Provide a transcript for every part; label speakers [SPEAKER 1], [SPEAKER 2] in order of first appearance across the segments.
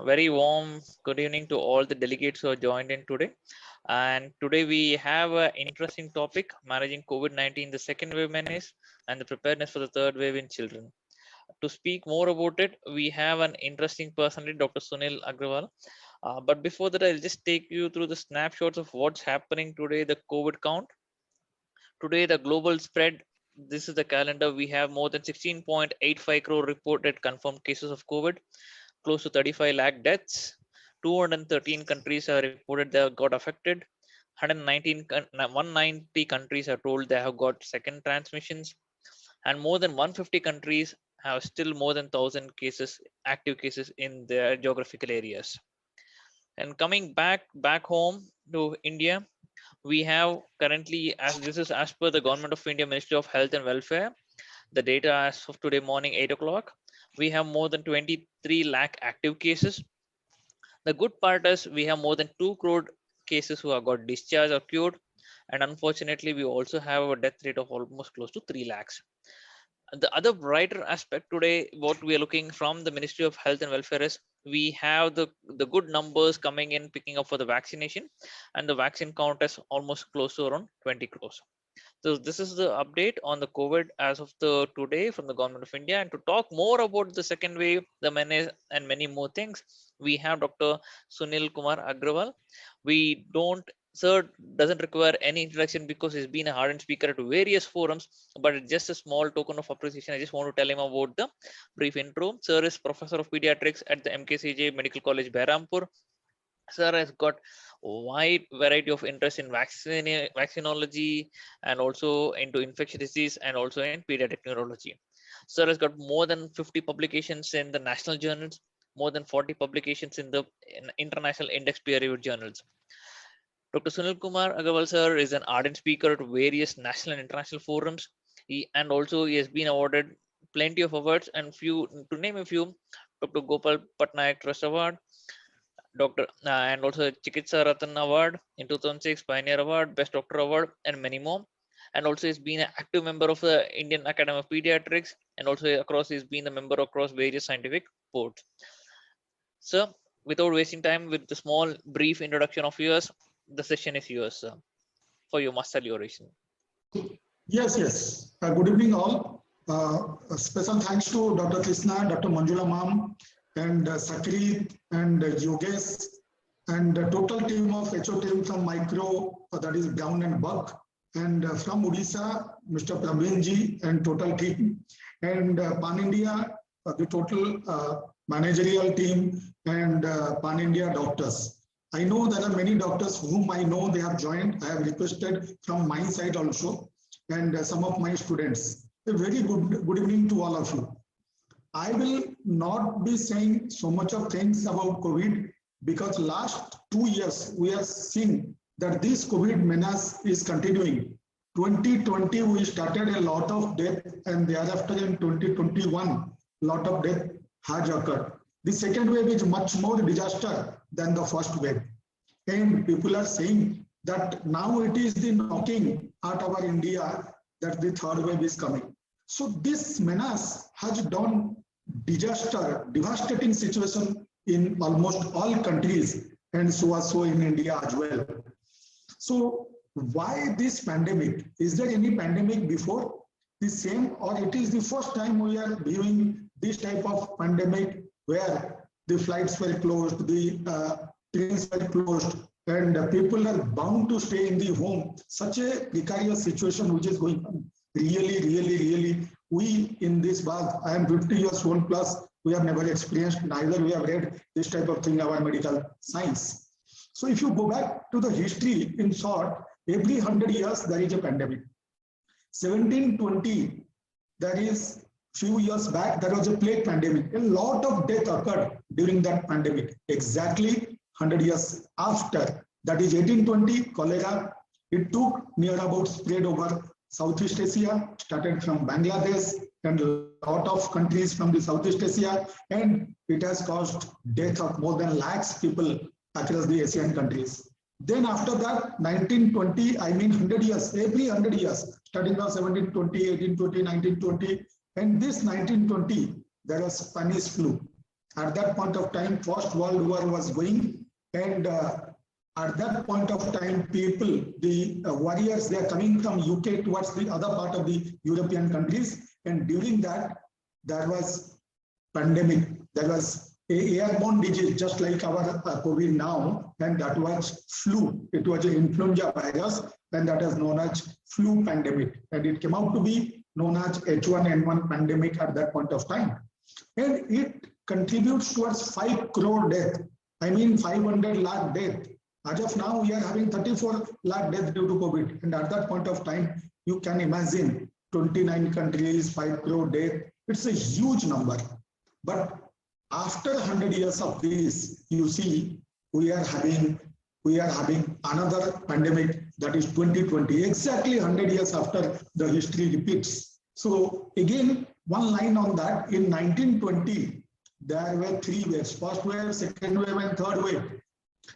[SPEAKER 1] Very warm good evening to all the delegates who are joined in today. And today we have an interesting topic, managing COVID-19, the second wave menace, and the preparedness for the third wave in children. To speak more about it, we have an interesting personality, Dr. Sunil Agrawal. But before that, I'll just take you through the snapshots of what's happening today, the COVID count. Today, the global spread. This is the calendar. We have more than 16.85 crore reported confirmed cases of COVID, close to 35 lakh deaths. 213 countries are reported they have got affected. 190 countries are told they have got second transmissions, and more than 150 countries have still more than 1,000 cases, active cases in their geographical areas. And coming back home to India, we have currently, as this is as per the Government of India Ministry of Health and Welfare, the data as of today morning 8 o'clock, we have more than 23 lakh active cases. The good part is we have more than 2 crore cases who have got discharged or cured, and unfortunately we also have a death rate of almost close to 3 lakhs. The other brighter aspect today, what we are looking from the Ministry of Health and Welfare is we have the good numbers coming in, picking up for the vaccination, and the vaccine count is almost close to around 20 crores. So this is the update on the COVID as of the today from the Government of India. And to talk more about the second wave, the menace, and many more things, we have Dr. Sunil Kumar Agrawal. We don't, sir, doesn't require any introduction because he's been a ardent speaker at various forums. But just a small token of appreciation, I just want to tell him about the brief intro. Sir is Professor of Pediatrics at the MKCJ Medical College, Behrampur. Sir has got wide variety of interest in vaccinology and also into infectious disease and also in pediatric neurology. Sir has got more than 50 publications in the national journals, more than 40 publications in the international index peer-reviewed journals. Dr. Sunil Kumar Agarwal sir is an ardent speaker at various national and international forums. And also he has been awarded plenty of awards, and few to name a few: Dr. Gopal Patnaik Trust Award, Doctor, and also Chikitsa Ratan Award in 2006, Pioneer Award, Best Doctor Award, and many more. And also, he's been an active member of the Indian Academy of Pediatrics, and also across he's been a member across various scientific boards. Sir, without wasting time, with the small brief introduction of yours, the session is yours, sir, for your masterly oration.
[SPEAKER 2] Yes. Good evening, all. A special thanks to Dr. Krishna, Dr. Manjula Ma'am, and Sakrit and Yogesh, and the total team of HO team from Micro, that is Brown and Buck, and from Odisha, Mr. Praveenji and total team, and Pan India, the total managerial team, and Pan India doctors. I know there are many doctors whom I know they have joined. I have requested from my side also, and some of my students. A very good evening to all of you. I will not be saying so much of things about COVID because last 2 years we are seeing that this COVID menace is continuing. 2020 we started a lot of death, and thereafter in 2021 a lot of death has occurred. The second wave is much more disaster than the first wave, and people are saying that now it is the knocking at our India that the third wave is coming. So this menace has done disaster, devastating situation in almost all countries, and so also in India as well. So why this pandemic? Is there any pandemic before the same, or it is the first time we are viewing this type of pandemic where the flights were closed, the trains were closed, and people are bound to stay in the home? Such a precarious situation which is going on. Really, we in this bag, I am 50 years old plus, we have never experienced, neither we have read this type of thing in our medical science. So if you go back to the history, in short, every 100 years there is a pandemic. 1720, that is few years back, there was a plague pandemic. A lot of death occurred during that pandemic. Exactly 100 years after, that is 1820, cholera. It took near about spread over Southeast Asia, started from Bangladesh and a lot of countries from the Southeast Asia, and it has caused death of more than lakhs people across the Asian countries. Then after that, 1920, I mean 100 years, every 100 years, starting from 1720, 1820, 1920, and this 1920, there was Spanish flu. At that point of time, First World War was going, and at that point of time, people, the warriors, they are coming from UK towards the other part of the European countries, and during that, there was pandemic. There was a airborne disease, just like our COVID now, and that was flu. It was an influenza virus, and that is known as flu pandemic, and it came out to be known as H1N1 pandemic at that point of time, and it contributes towards 5 crore death. I mean 500 lakh death. As of now, we are having 34 lakh deaths due to COVID, and at that point of time, you can imagine 29 countries, 5 crore death. It's a huge number. But after 100 years of this, you see, we are having another pandemic, that is 2020, exactly 100 years after the history repeats. So again, one line on that, in 1920, there were 3 waves: first wave, second wave, and third wave.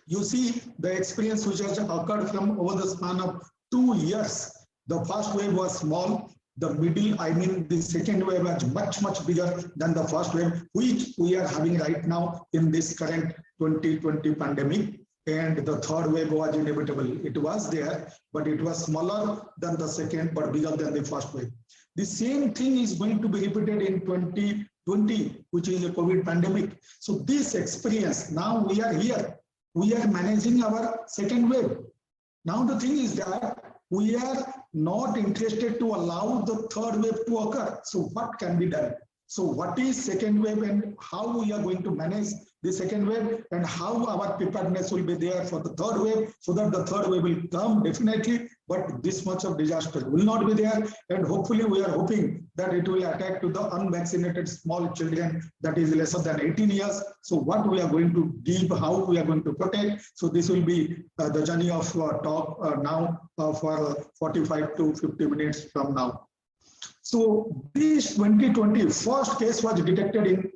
[SPEAKER 2] You see the experience which has occurred from over the span of 2 years. The first wave was small. The middle, I mean the second wave was much bigger than the first wave, which we are having right now in this current 2020 pandemic. And the third wave was inevitable. It was there, but it was smaller than the second, but bigger than the first wave. The same thing is going to be repeated in 2020, which is a COVID pandemic. So this experience, now we are here. We are managing our second wave. Now the thing is that we are not interested to allow the third wave to occur. So what can be done? So what is second wave, and how we are going to manage the second wave, and how our preparedness will be there for the third wave, so that the third wave will come definitely, but this much of disaster will not be there. And hopefully we are hoping that it will attack to the unvaccinated small children, that is lesser than 18 years. So what we are going to give, how we are going to protect. So this will be the journey of talk now for 45 to 50 minutes from now. So this 2020 first case was detected in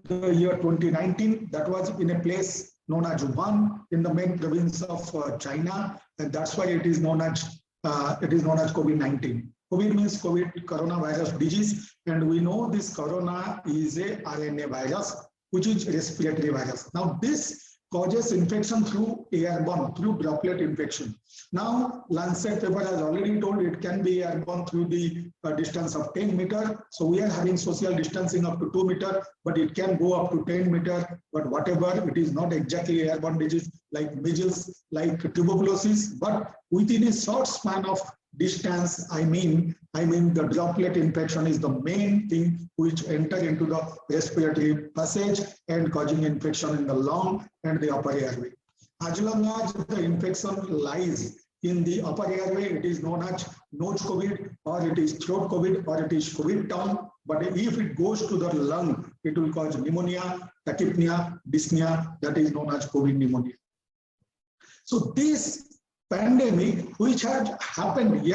[SPEAKER 2] the year 2019. That was in a place known as Wuhan, in the main province of China, and that's why it is known as COVID-19. COVID means COVID, coronavirus disease, and we know this corona is a RNA virus, which is respiratory virus. Now this causes infection through airborne, through droplet infection. Now, Lancet paper has already told it can be airborne through the distance of 10 meters. So we are having social distancing up to 2 meters, but it can go up to 10 meters. But whatever, it is not exactly airborne disease like measles, like tuberculosis, but within a short span of distance, I mean the droplet infection is the main thing which enter into the respiratory passage and causing infection in the lung and the upper airway. As long as the infection lies in the upper airway, it is known as nose COVID, or it is throat COVID, or it is COVID tongue. But if it goes to the lung, it will cause pneumonia, tachypnea, dyspnea, that is known as COVID pneumonia. So this pandemic, which had happened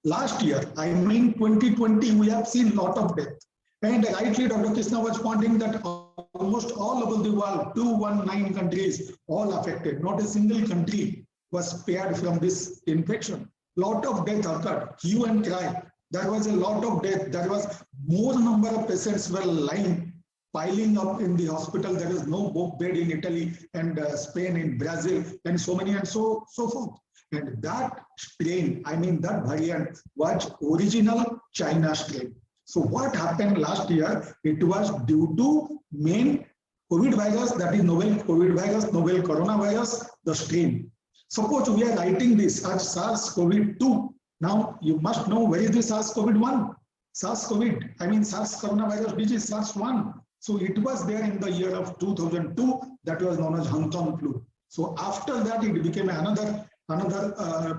[SPEAKER 2] last year, I mean 2020, we have seen a lot of death. And rightly, Dr. Krishna was pointing that almost all over the world, 219 countries, all affected. Not a single country was spared from this infection. Lot of death occurred, hue and cry. There was a lot of death. There was more number of patients were lying, piling up in the hospital. There is no bed in Italy and Spain, in Brazil, and so many and so forth. And that strain, I mean that variant, was original China strain. So what happened last year? It was due to main COVID virus, that is novel COVID virus, novel coronavirus, the strain. Suppose we are writing this as SARS-CoV-2. Now you must know where is the SARS-CoV-1. SARS-COVID, I mean SARS coronavirus disease, SARS-1. So it was there in the year of 2002. That was known as Hong Kong flu. So after that, it became another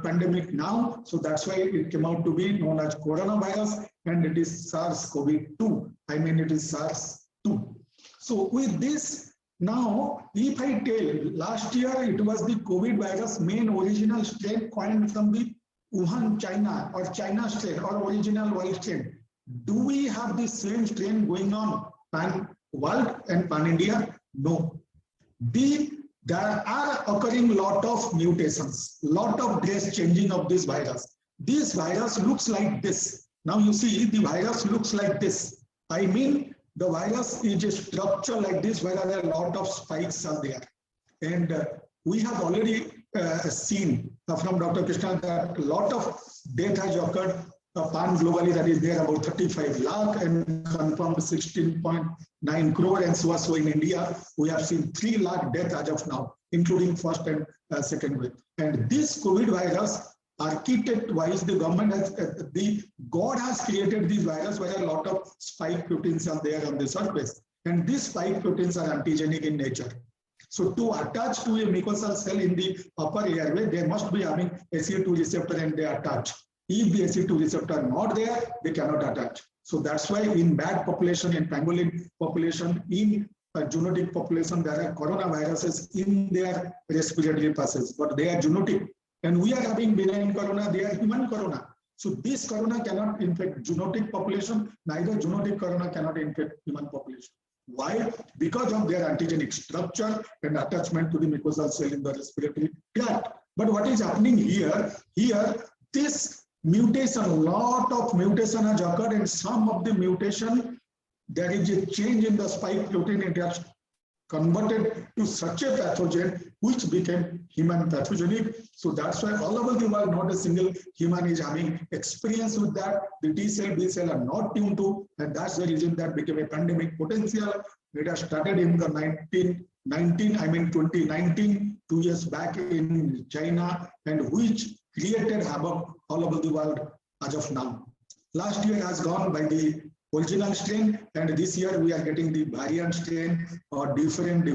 [SPEAKER 2] pandemic now. So that's why it came out to be known as coronavirus, and it is SARS-CoV-2. I mean, it is SARS-2. So with this, now, if I tell, last year it was the COVID virus main original strain coined from the Wuhan, China, or China strain, or original world strain. Do we have the same strain going on pan world and pan India? No. There are occurring lot of mutations, lot of dress changing of this virus. This virus looks like this. Now you see the virus looks like this. I mean the virus is a structure like this where there are a lot of spikes are there. And we have already seen from Dr. Krishna that a lot of death has occurred pan globally, that is there about 35 lakh and confirmed 16.9 crore, and so in India we have seen 3 lakh deaths as of now, including first and second wave. And this COVID virus, architect-wise, the government has, God has created this virus where a lot of spike proteins are there on the surface, and these spike proteins are antigenic in nature. So to attach to a mucosal cell in the upper airway, they must be having ACE2 receptor and they attach. If the ACE2 receptor not there, they cannot attach. So that's why in bat population, in pangolin population, in a zoonotic population, there are coronaviruses in their respiratory passage, but they are zoonotic. And we are having benign corona, they are human corona. So this corona cannot infect zoonotic population, neither zoonotic corona cannot infect human population. Why? Because of their antigenic structure and attachment to the mucosal cell in the respiratory tract. But what is happening here, this mutation, a lot of mutation has occurred, and some of the mutation, there is a change in the spike protein, it has converted to such a pathogen which became human pathogenic. So that's why all over the world, not a single human is having experience with that. The T cell, B cell are not tuned to, and that's the reason that became a pandemic potential. It has started in the 2019, 2 years back in China, and which created havoc all over the world as of now. Last year has gone by the original strain, and this year we are getting the variant strain or different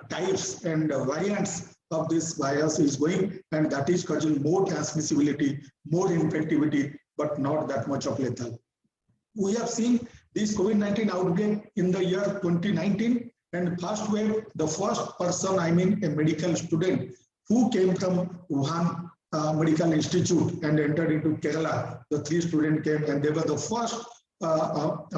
[SPEAKER 2] types and variants of this virus is going, and that is causing more transmissibility, more infectivity, but not that much of lethal. We have seen this COVID-19 outbreak in the year 2019, and first wave, the first person, I mean a medical student who came from Wuhan Medical Institute and entered into Kerala. The 3 students came, and they were the first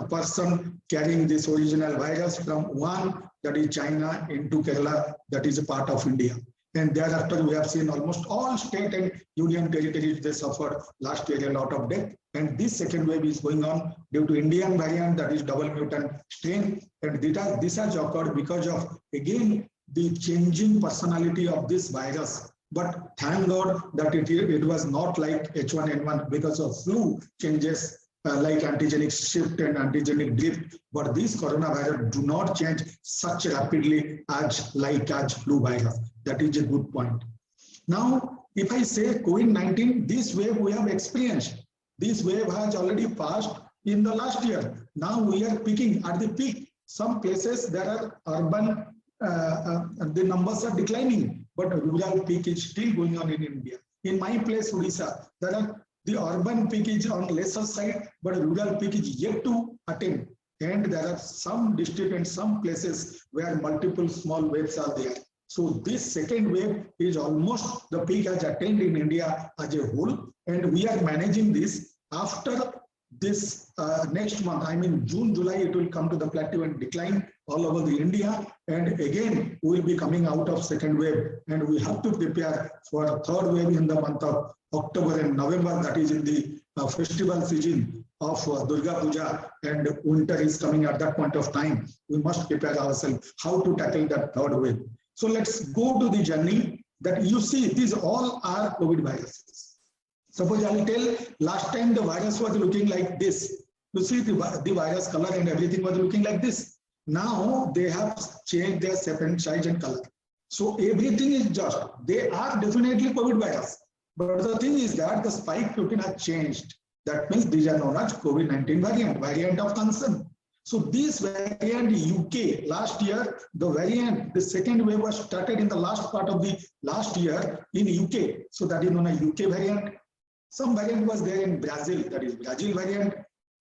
[SPEAKER 2] person carrying this original virus from Wuhan, that is China, into Kerala, that is a part of India. And thereafter, we have seen almost all state and union territories, they suffered last year a lot of death. And this second wave is going on due to Indian variant, that is double mutant strain. And this has occurred because of, again, the changing personality of this virus. But thank God that it was not like H1N1 because of flu changes like antigenic shift and antigenic drift. But these coronavirus do not change such rapidly as flu virus. That is a good point. Now, if I say COVID-19, this wave we have experienced. This wave has already passed in the last year. Now we are peaking at the peak. Some places there are urban, the numbers are declining, but rural peak is still going on in India. In my place, Odisha, the urban peak is on lesser side, but rural peak is yet to attain. And there are some districts and some places where multiple small waves are there. So this second wave is almost the peak has attained in India as a whole, and we are managing this. After this next month, I mean June, July, it will come to the plateau and decline all over the India, and again we will be coming out of second wave, and we have to prepare for a third wave in the month of October and November, that is in the festival season of Durga Puja, and winter is coming at that point of time. We must prepare ourselves how to tackle that third wave. So let's go to the journey that you see, these all are COVID viruses. Suppose I will tell, last time the virus was looking like this. You see the virus color and everything was looking like this. Now they have changed their separate size and color. So everything is just, they are definitely COVID virus. But the thing is that the spike protein has changed. That means these are known as COVID-19 variant of concern. So this variant UK, last year, the second wave was started in the last part of the last year in UK. So that is known as UK variant. Some variant was there in Brazil, that is Brazil variant,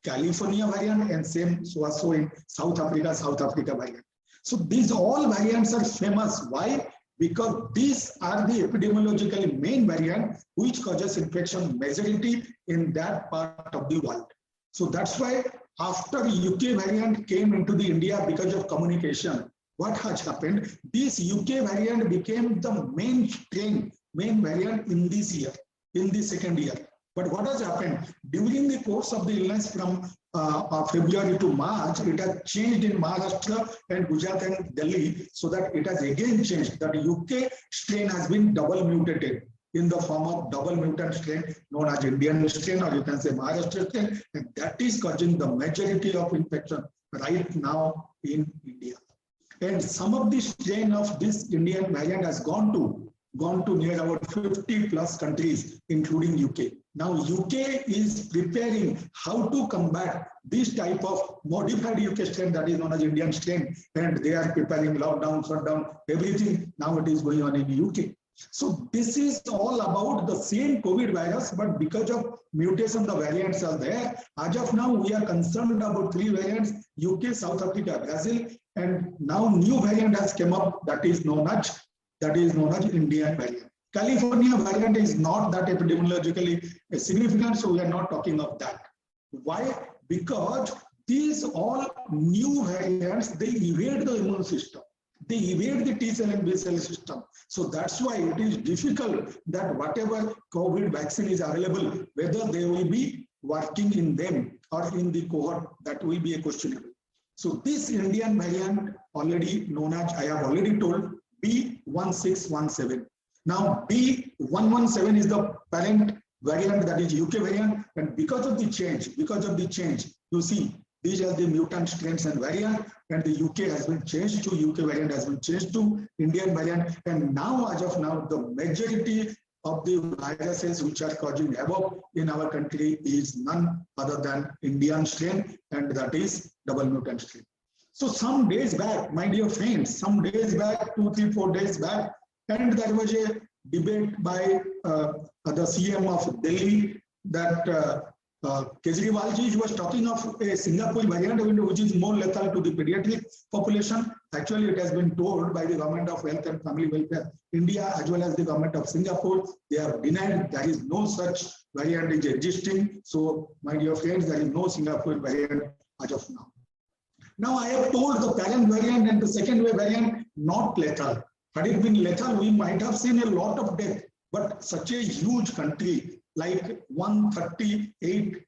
[SPEAKER 2] California variant, and same so in South Africa variant. So these all variants are famous. Why? Because these are the epidemiologically main variant which causes infection majority in that part of the world. So that's why after UK variant came into the India because of communication, what has happened? This UK variant became the main variant in this year, in the second year. But what has happened? During the course of the illness from February to March, it has changed in Maharashtra and Gujarat and Delhi, so that it has again changed. That UK strain has been double mutated in the form of double mutant strain known as Indian strain, or you can say Maharashtra strain, and that is causing the majority of infection right now in India. And some of the strain of this Indian variant has gone to near about 50 plus countries, including UK. Now UK is preparing how to combat this type of modified UK strain that is known as Indian strain, and they are preparing lockdown, shutdown, everything. Now it is going on in UK. So this is all about the same COVID virus, but because of mutation, the variants are there. As of now, we are concerned about 3 variants: UK, South Africa, Brazil, and now new variant has come up that is known as Indian variant. California variant is not that epidemiologically significant, so we are not talking of that. Why? Because these all new variants, they evade the immune system. They evade the T cell and B cell system. So that's why it is difficult that whatever COVID vaccine is available, whether they will be working in them or in the cohort, that will be a questionable. So this Indian variant, already known as, I have already told, B1617. Now B117 is the parent variant, that is UK variant, and because of the change, you see these are the mutant strains and variant, and the UK has been changed to UK variant, has been changed to Indian variant, and now as of now the majority of the viruses which are causing havoc in our country is none other than Indian strain, and that is double mutant strain. So some days back, my dear friends, 2, 3, 4 days back, and there was a debate by the CM of Delhi that Kejriwal ji was talking of a Singapore variant which is more lethal to the pediatric population. Actually, it has been told by the Government of Health and Family Welfare India as well as the Government of Singapore. They have denied there is no such variant is existing. So, my dear friends, there is no Singapore variant as of now. Now, I have told the parent variant and the second wave variant not lethal. Had it been lethal, we might have seen a lot of death. But such a huge country like 138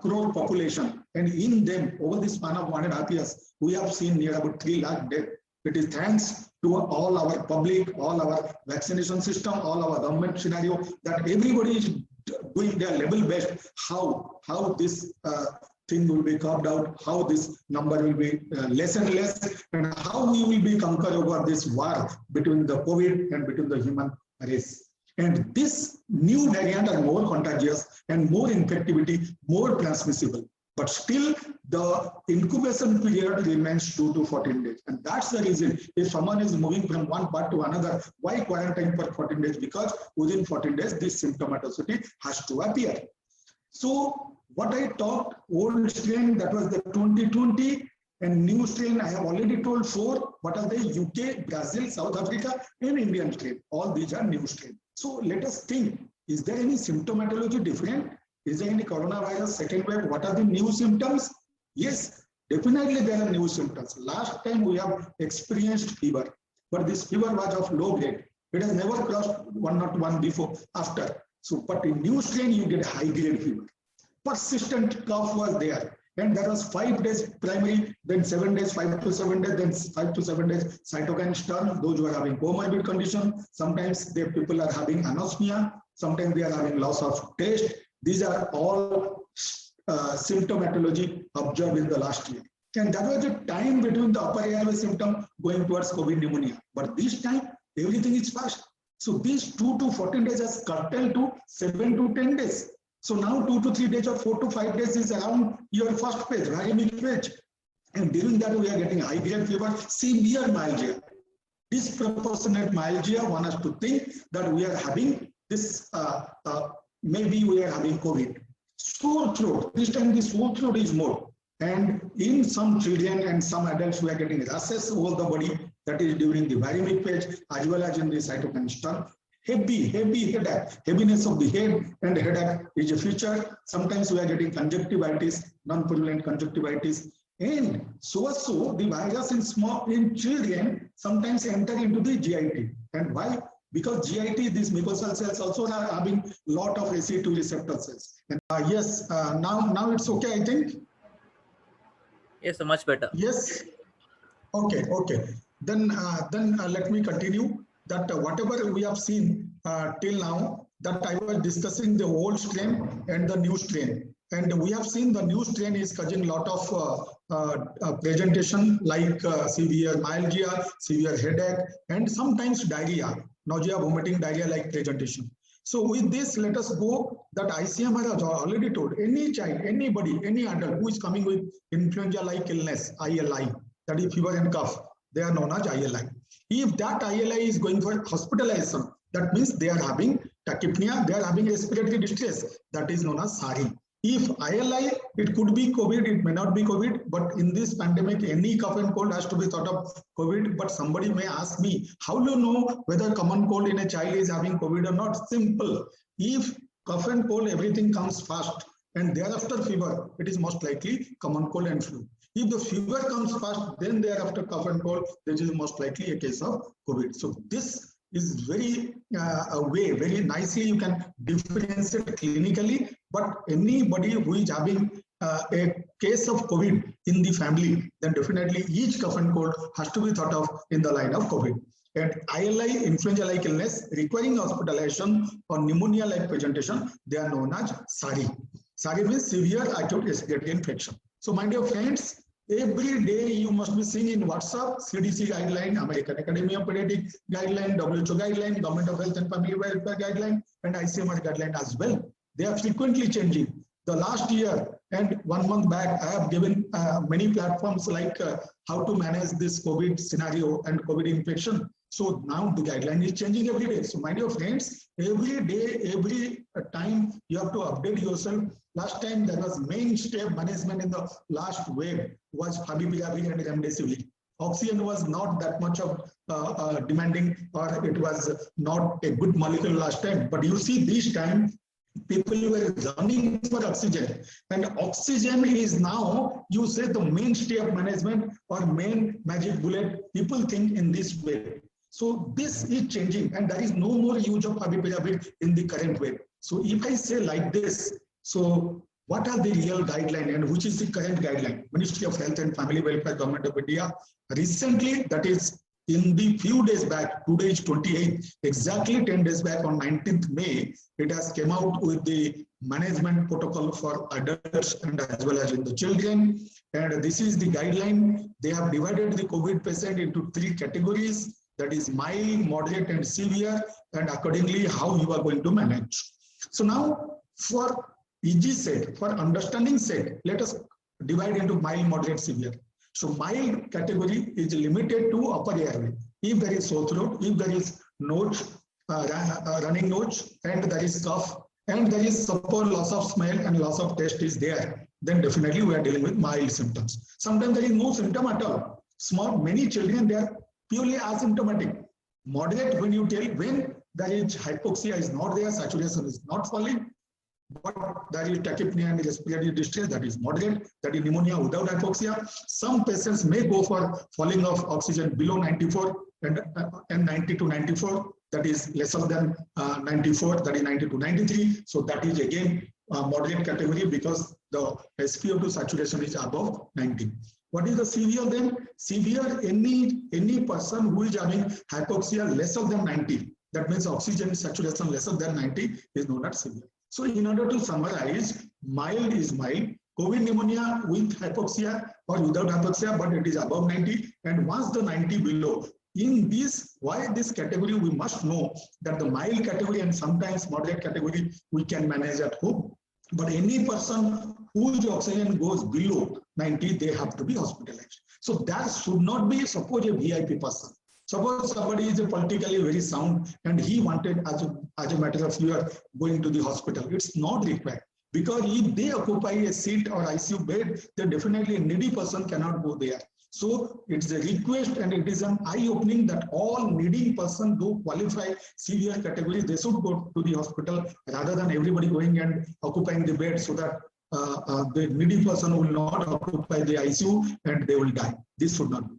[SPEAKER 2] crore population, and in them over the span of 1.5 years, we have seen near about 3 lakh deaths. It is thanks to all our public, all our vaccination system, all our government scenario, that everybody is doing their level best. How this thing will be carved out, how this number will be less and less, and how we will be conquered over this war between the COVID and between the human race. And this new variant are more contagious and more infectivity, more transmissible. But still, the incubation period remains 2 to 14 days. And that's the reason if someone is moving from one part to another, why quarantine for 14 days? Because within 14 days, this symptomatosity has to appear. So what I talked, old strain, that was the 2020, and new strain, I have already told 4. What are they? UK, Brazil, South Africa, and Indian strain. All these are new strain. So let us think, is there any symptomatology different? Is there any coronavirus second wave? What are the new symptoms? Yes, definitely there are new symptoms. Last time we have experienced fever, but this fever was of low grade. It has never crossed 101 before, after. So, but in new strain, you get high grade fever. Persistent cough was there. And there was 5 days primary, then 7 days, 5 to 7 days, then 5 to 7 days cytokine storm. Those who are having comorbid condition, sometimes people are having anosmia, sometimes they are having loss of taste. These are all symptomatology observed in the last year. And that was the time between the upper airway symptom going towards COVID pneumonia. But this time, everything is fast. So these 2 to 14 days has curtailed to 7 to 10 days. So now 2 to 3 days or 4 to 5 days is around your first page, viremic page. And during that, we are getting high grade fever, severe myalgia. Disproportionate myalgia, one has to think that we are having this, maybe we are having COVID. Sore throat, this time the sore throat is more. And in some children and some adults, we are getting rashes over the body, that is during the viremic phase, as well as in the cytokine storm. Heavy headache, heaviness of the head and headache is a feature. Sometimes we are getting conjunctivitis, non-purulent conjunctivitis. And so the virus in children sometimes enter into the GIT. And why? Because GIT, these mucosal cells also are having lot of ACE2 receptor cells. And yes, now it's okay, I think.
[SPEAKER 1] Yes, so much better.
[SPEAKER 2] Yes. Okay. Okay. Then let me continue. That whatever we have seen till now, that I was discussing the old strain and the new strain, and we have seen the new strain is causing lot of presentation like severe myalgia, severe headache, and sometimes diarrhea, nausea, vomiting, diarrhea like presentation. So with this, let us go that ICMR has already told any child, anybody, any adult who is coming with influenza-like illness, ILI, that is fever and cough, they are known as ILI. If that ILI is going for hospitalization, that means they are having tachypnea, they are having respiratory distress, that is known as SARI. If ILI, it could be COVID, it may not be COVID, but in this pandemic, any cough and cold has to be thought of COVID. But somebody may ask me, how do you know whether common cold in a child is having COVID or not? Simple. If cough and cold, everything comes fast, and thereafter fever, it is most likely common cold and flu. If the fever comes fast, then thereafter cough and cold, this is most likely a case of COVID. So this is very a way, very nicely you can differentiate clinically, but anybody who is having a case of COVID in the family, then definitely each cough and cold has to be thought of in the line of COVID. And ILI, influenza-like illness requiring hospitalization or pneumonia-like presentation, they are known as SARI. SARI means severe acute respiratory infection. So my dear friends, every day you must be seeing in WhatsApp, CDC guideline, American Academy of Pediatrics guideline, WHO guideline, Government of Health and Family Welfare guideline, and ICMR guideline as well. They are frequently changing. The last year and 1 month back, I have given many platforms like how to manage this COVID scenario and COVID infection. So now the guideline is changing every day. So my dear friends, every day, every time you have to update yourself. Last time there was mainstay management in the last wave was favipiravir and remdesivir. Oxygen was not that much of demanding, or it was not a good molecule last time. But you see this time, people were running for oxygen, and oxygen is now, you say, the mainstay of management or main magic bullet. People think in this way. So this is changing, and there is no more use of favipiravir in the current way. So if I say like this, so what are the real guideline and which is the current guideline? Ministry of Health and Family Welfare, Government of India, recently, that is in the few days back, today is 28th, exactly 10 days back on 19th May, it has came out with the management protocol for adults and as well as in the children. And this is the guideline. They have divided the COVID patient into 3 categories, that is mild, moderate and severe, and accordingly how you are going to manage. So now for easy sake, for understanding sake, let us divide into mild, moderate, severe. So mild category is limited to upper airway. If there is sore throat, if there is nose, running nose, and there is cough, and there is suppose loss of smell and loss of taste is there, then definitely we are dealing with mild symptoms. Sometimes there is no symptom at all. Many children, they are purely asymptomatic. Moderate, when you tell, when there is hypoxia is not there, saturation is not falling, but there is tachypnea and respiratory distress, that is moderate, that is pneumonia without hypoxia. Some patients may go for falling of oxygen below 94 and 90 to 94, that is lesser than 94, that is 90 to 93. So that is again moderate category because the SpO2 saturation is above 90. What is the severe then? Severe, any person who is having hypoxia lesser than 90, that means oxygen saturation lesser than 90 is known as severe. So in order to summarize, mild is mild, COVID pneumonia with hypoxia or without hypoxia, but it is above 90. And once the 90 below, in this, why this category, we must know that the mild category and sometimes moderate category, we can manage at home. But any person whose oxygen goes below 90, they have to be hospitalized. So that should not be, suppose a VIP person. Suppose somebody is politically very sound and he wanted, as a matter of you are going to the hospital. It's not required, because if they occupy a seat or ICU bed, then definitely a needy person cannot go there. So it's a request and it is an eye-opening that all needy person who qualify severe category, they should go to the hospital rather than everybody going and occupying the bed, so that the needy person will not occupy the ICU and they will die. This should not be.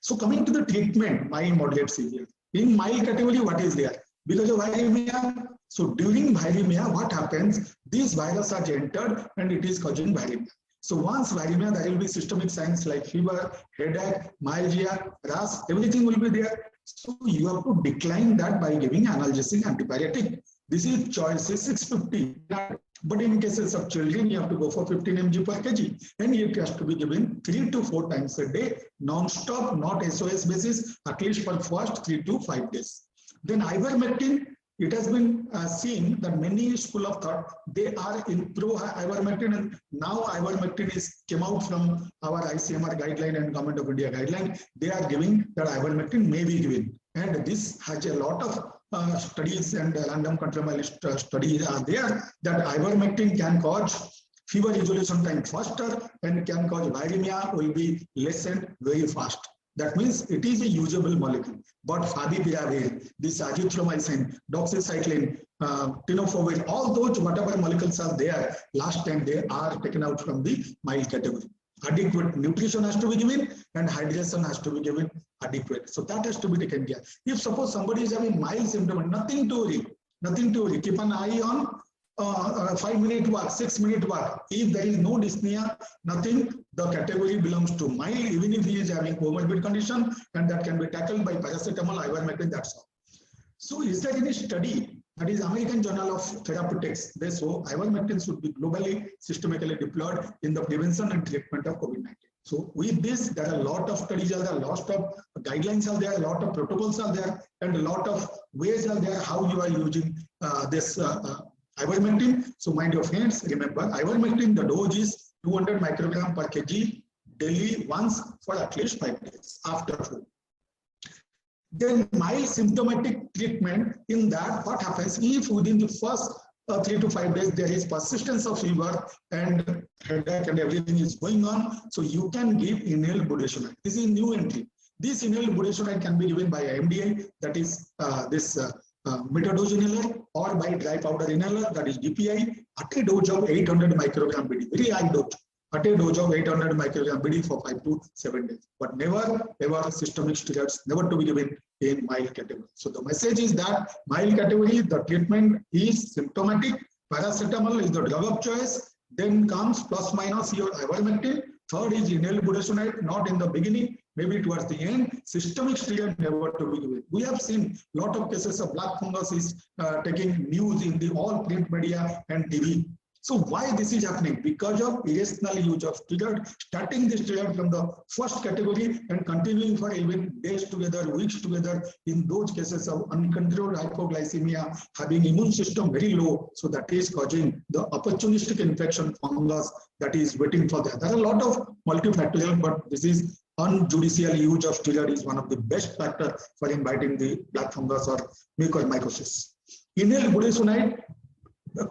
[SPEAKER 2] So coming to the treatment, mild, moderate, severe. In mild category, what is there? Because of viremia, so during viremia, what happens? This virus has entered and it is causing viremia. So once viremia, there will be systemic signs like fever, headache, myalgia, rash, everything will be there. So you have to decline that by giving analgesic antibiotic. This is choice is 650. But in cases of children, you have to go for 15 mg per kg. And it has to be given 3 to 4 times a day, non-stop, not SOS basis, at least for first 3 to 5 days. Then ivermectin, it has been seen that many school of thought, they are in pro ivermectin, and now ivermectin is came out from our ICMR guideline and Government of India guideline. They are giving that ivermectin may be given. And this has a lot of studies and random control studies are there that ivermectin can cause fever resolution time faster and can cause viremia will be lessened very fast. That means it is a usable molecule. But favipiravir, this azithromycin, doxycycline, tenofovir, all those whatever molecules are there, last time they are taken out from the mild category. Adequate nutrition has to be given and hydration has to be given adequate. So that has to be taken care. If suppose somebody is having mild symptom, nothing to worry, keep an eye on 5-minute walk, 6-minute walk. If there is no dyspnea, nothing, the category belongs to mild, even if he is having comorbid condition, and that can be tackled by paracetamol, ivermectin, that's all. So is there any study, that is American Journal of Therapeutics, they show ivermectin should be globally systematically deployed in the prevention and treatment of COVID-19. So with this, there are a lot of studies are there, a lot of guidelines are there, a lot of protocols are there, and a lot of ways are there how you are using this ivermectin. So mind your friends, remember ivermectin, the dose is 200 microgram per kg daily once for at least 5 days after food. Then mild symptomatic treatment, in that what happens if within the first 3 to 5 days there is persistence of fever and headache and everything is going on, so you can give inhaled budesonide. This is new entry. This inhaled budesonide can be given by MDI, that is this metered-dose inhaler, or by dry powder inhaler, that is DPI, at a dose of 800 microgram BD, very high dose, at a dose of 800 microgram BD for 5 to 7 days. But never ever systemic steroids, never to be given in mild category. So the message is that mild category, the treatment is symptomatic, paracetamol is the drug of choice, then comes plus minus your ivermectin, third is inhaled budesonide, not in the beginning, maybe towards the end, systemic steroid never to be given. We have seen a lot of cases of black fungus is taking news in the all print media and TV. So why this is happening? Because of irrational use of steroid, starting the steroid from the first category and continuing for even days together, weeks together, in those cases of uncontrolled hypoglycemia, having immune system very low. So that is causing the opportunistic infection fungus that is waiting for that. There are a lot of multifactorial, but this is unjudicial use of steroid is one of the best factor for inviting the black fungus or mucormycosis. Inhaled budesonide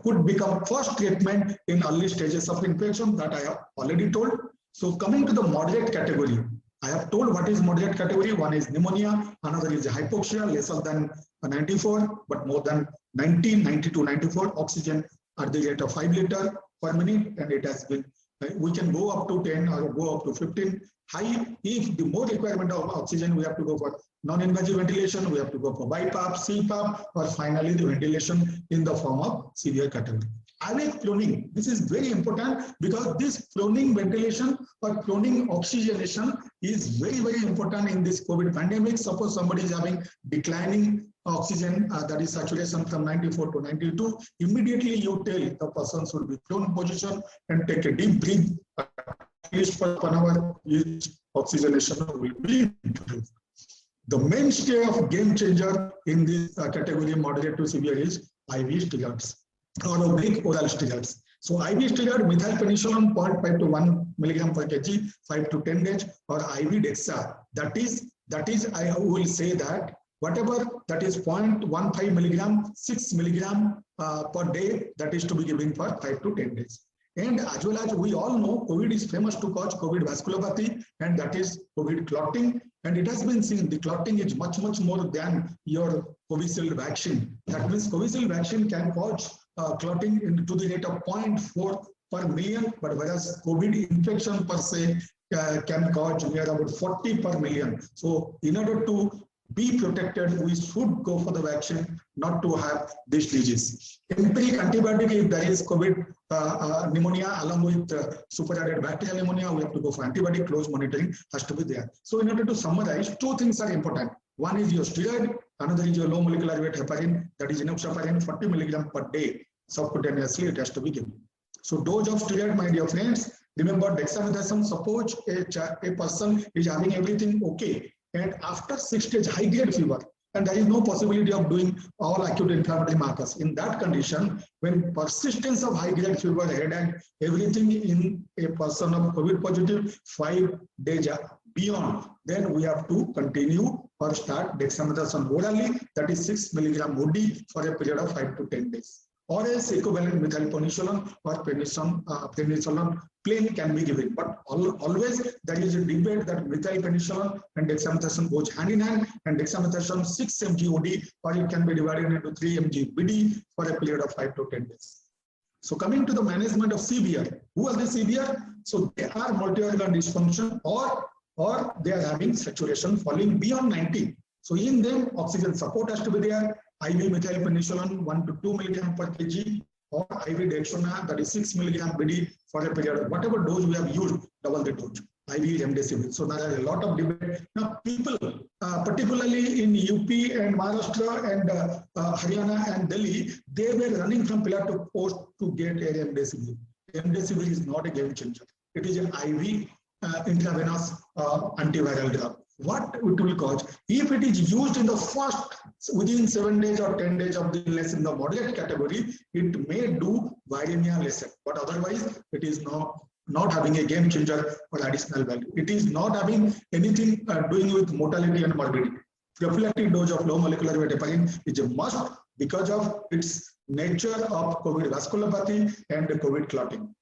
[SPEAKER 2] could become first treatment in early stages of infection, that I have already told. So coming to the moderate category, I have told what is moderate category. One is pneumonia, another is hypoxia, lesser than 94, but more than 90, 90 to 94, oxygen at the rate of 5 liters per minute, and it has been, we can go up to 10 or go up to 15. High, if the more requirement of oxygen, we have to go for non-invasive ventilation, we have to go for BiPAP, CPAP, or finally the ventilation in the form of severe category. Avec pruning, this is very important because this pruning ventilation or pruning oxygenation is very, very important in this COVID pandemic. Suppose somebody is having declining oxygen, that is saturation from 94 to 92, immediately you tell the person should be prone position and take a deep breath, at least for 1 hour, each oxygenation will be improved. The mainstay of game changer in this category moderate to severe is IV steroids or oblique oral steroids. So IV steroid, methylprednisolone 0.5 to 1 milligram per kg, 5 to 10 days, or IV Dexa. That is, I will say that whatever that is 0.15 milligram, 6 milligram per day, that is to be given for 5 to 10 days. And as well as we all know, COVID is famous to cause COVID vasculopathy, and that is COVID clotting. And it has been seen the clotting is much, much more than your Covishield vaccine. That means Covishield vaccine can cause clotting to the rate of 0.4 per million, but whereas COVID infection per se can cause near about 40 per million. So in order to be protected. We should go for the vaccine, not to have this disease. Empiric antibiotic, if there is COVID pneumonia along with superadded bacterial pneumonia, we have to go for antibiotic. Close monitoring has to be there. So in order to summarize, two things are important. One is your steroid, another is your low molecular weight heparin, that is enoxaparin, 40 milligram per day subcutaneously it has to be given. So dose of steroid, my dear friends, remember dexamethasone. Suppose a person is having everything okay, and after 6 days high grade fever, and there is no possibility of doing all acute inflammatory markers. In that condition, when persistence of high grade fever, headache, everything in a person of COVID positive 5 days beyond, then we have to continue or start dexamethasone orally, that is 6 milligram OD for a period of 5 to 10 days. Or else equivalent methylpenicillin or penicillin plain can be given. But always there is a debate that methylpenicillin and dexamethasone goes hand in hand, and dexamethasone 6 mg OD, or it can be divided into 3 mg BD for a period of 5 to 10 days. So coming to the management of severe, who are the severe? So they are multi-organ dysfunction, or they are having saturation falling beyond 90. So in them, oxygen support has to be there. IV methylpenicillin 1 to 2 milligram per kg, or IV Dexona, that is 6 milligram BD for a period of whatever dose we have used, double the dose. IV remdesivir. So there are a lot of debate. Now people, particularly in UP and Maharashtra and Haryana and Delhi, they were running from pillar to post to get a remdesivir. Remdesivir is not a game changer. It is an IV intravenous antiviral drug. What it will cause, if it is used in the first within 7 days or 10 days of the illness in the moderate category, it may do viremia lesser, but otherwise it is not having a game changer or additional value. It is not having anything doing with mortality and morbidity. Prophylactic dose of low molecular weight heparin is a must because of its nature of COVID vasculopathy and COVID clotting.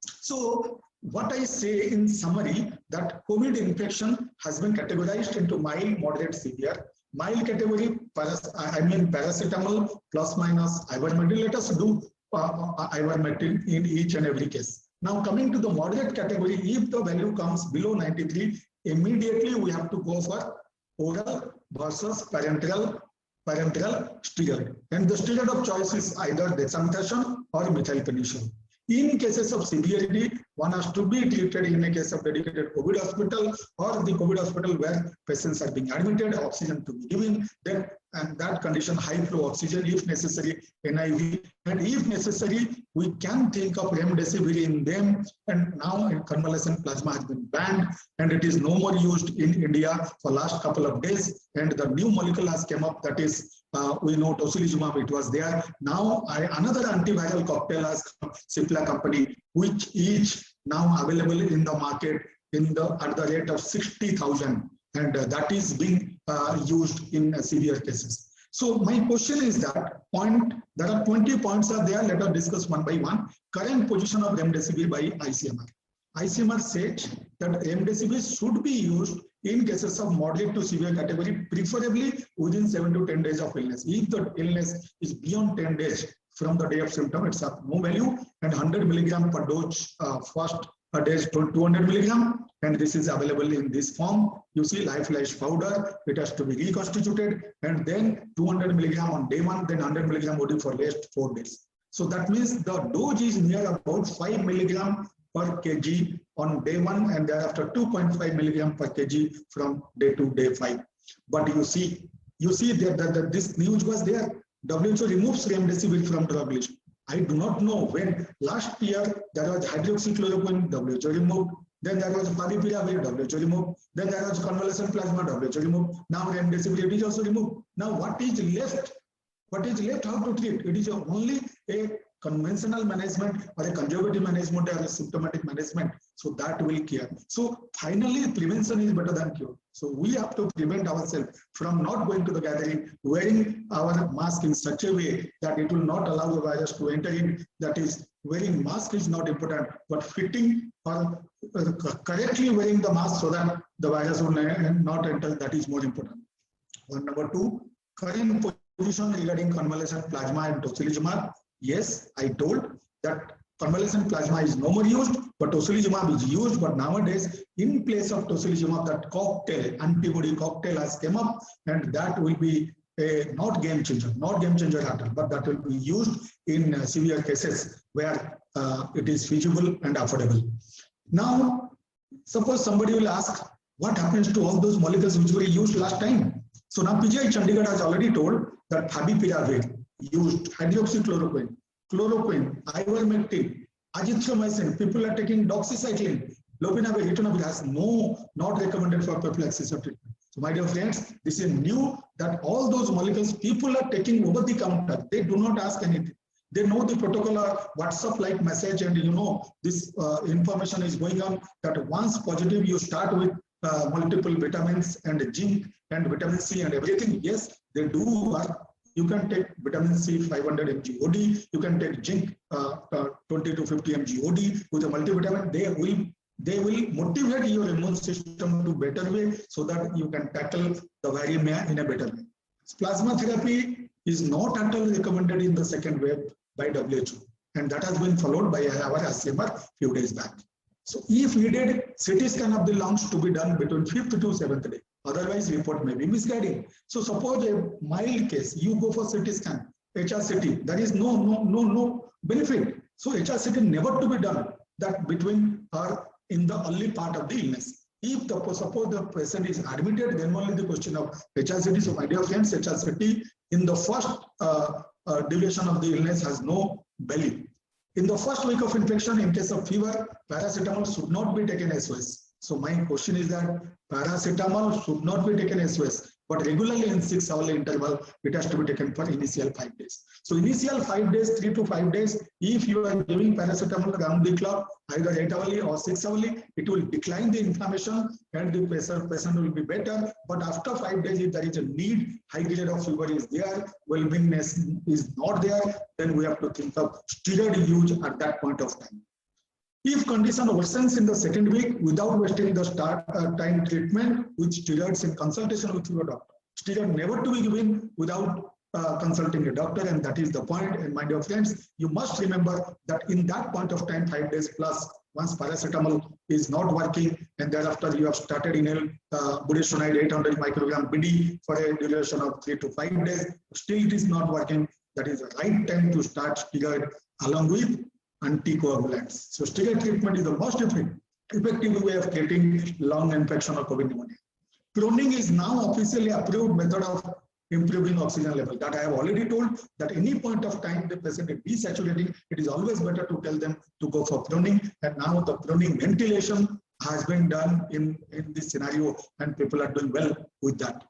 [SPEAKER 2] So what I say in summary, that COVID infection has been categorized into mild, moderate, severe. Mild category, paracetamol plus minus ivermectin. Let us do ivermectin in each and every case. Now coming to the moderate category, if the value comes below 93, immediately we have to go for oral versus parenteral steroid. And the steroid of choice is either dexamethasone or methylpenicillin. In cases of severity, one has to be treated in a case of dedicated COVID hospital or the COVID hospital where patients are being admitted, oxygen to be given, then and that condition high flow oxygen, if necessary NIV, and if necessary we can think of remdesivir in them. And now convalescent plasma has been banned and it is no more used in India for last couple of days, and the new molecule has come up, that is we know tocilizumab, it was there. Now another antiviral cocktail has come, Cipla company, which is now available in the market at the rate of 60,000, and that is being used in severe cases. So my question is that there are 20 points are there. Let us discuss one by one. Current position of remdesivir by ICMR. ICMR said that remdesivir should be used in cases of moderate to severe category, preferably within 7 to 10 days of illness. If the illness is beyond 10 days from the day of symptom, it's of no value, and 100 milligram per dose first day is 200 milligram, and this is available in this form. You see lyophilized powder, it has to be reconstituted, and then 200 milligram on day 1, then 100 milligram OD for last 4 days. So that means the dose is near about 5 milligram per kg on day 1, and thereafter 2.5 milligram per kg from day 2, day 5. But you see that this news was there. WHO removes remdesivir from drug list. I do not know when. Last year there was hydroxychloroquine, WHO removed. Then there was favipiravir, WHO removed. Then there was convalescent plasma, WHO removed. Now remdesivir is also removed. Now what is left? What is left? How to treat? It is only a conventional management or a conservative management or a symptomatic management. So that will cure. So finally, prevention is better than cure. So we have to prevent ourselves from not going to the gathering, wearing our mask in such a way that it will not allow the virus to enter in. That is, wearing mask is not important, but fitting or correctly wearing the mask so that the virus will not enter, that is more important. One. Number 2, current position regarding convalescent plasma and tocilizumab. Yes, I told that convalescent plasma is no more used, but tocilizumab is used. But nowadays, in place of tocilizumab, that cocktail, antibody cocktail has come up, and that will be a not game changer at all, but that will be used in severe cases where it is feasible and affordable. Now, suppose somebody will ask, what happens to all those molecules which were used last time? So now PGI Chandigarh has already told that favipiravir used, hydroxychloroquine, chloroquine, ivermectin, azithromycin, people are taking doxycycline, lopinavir, ritonavir has not recommended for prophylaxis of treatment. So my dear friends, this is new that all those molecules people are taking over the counter. They do not ask anything. They know the protocol or WhatsApp-like message, and this information is going on that once positive, you start with multiple vitamins and zinc and vitamin C and everything. Yes, they do work. You can take vitamin C 500 mg OD. You can take zinc 20 to 50 mg OD with a multivitamin. They will motivate your immune system to better way so that you can tackle the viremia in a better way. Plasma therapy is not at all recommended in the second wave by WHO, and that has been followed by our ICMR few days back. So if needed, CT scan of the lungs to be done between 5th to 7th day. Otherwise, report may be misguiding. So suppose a mild case, you go for CT scan, HRCT, there is no benefit. So HRCT never to be done that between or in the early part of the illness. If suppose the patient is admitted, then only the question of HRCT. So my dear friends, HRCT in the first duration of the illness has no value. In the first week of infection, in case of fever, paracetamol should not be taken SOS. So my question is that paracetamol should not be taken SOS, but regularly in 6-hourly interval, it has to be taken for initial 5 days. So initial 5 days, 3 to 5 days, if you are giving paracetamol around the clock, either 8-hourly or 6-hourly, it will decline the inflammation and the patient will be better. But after 5 days, if there is a need, high grade of fever is there, well-beingness is not there, then we have to think of steroid use at that point of time. If condition worsens in the second week without wasting the time treatment with steroids in consultation with your doctor. Steroid never to be given without consulting a doctor, and that is the point. And my dear friends, you must remember that in that point of time, 5 days plus, once paracetamol is not working, and thereafter you have started inhale budesonide 800 microgram BD for a duration of 3 to 5 days, still it is not working, that is the right time to start steroid along with anticoagulants. So steroid treatment is the most effective way of treating lung infection or COVID pneumonia. Proning is now officially approved method of improving oxygen level. That I have already told that any point of time the patient is desaturating, it is always better to tell them to go for proning. And now the proning ventilation has been done in this scenario, and people are doing well with that.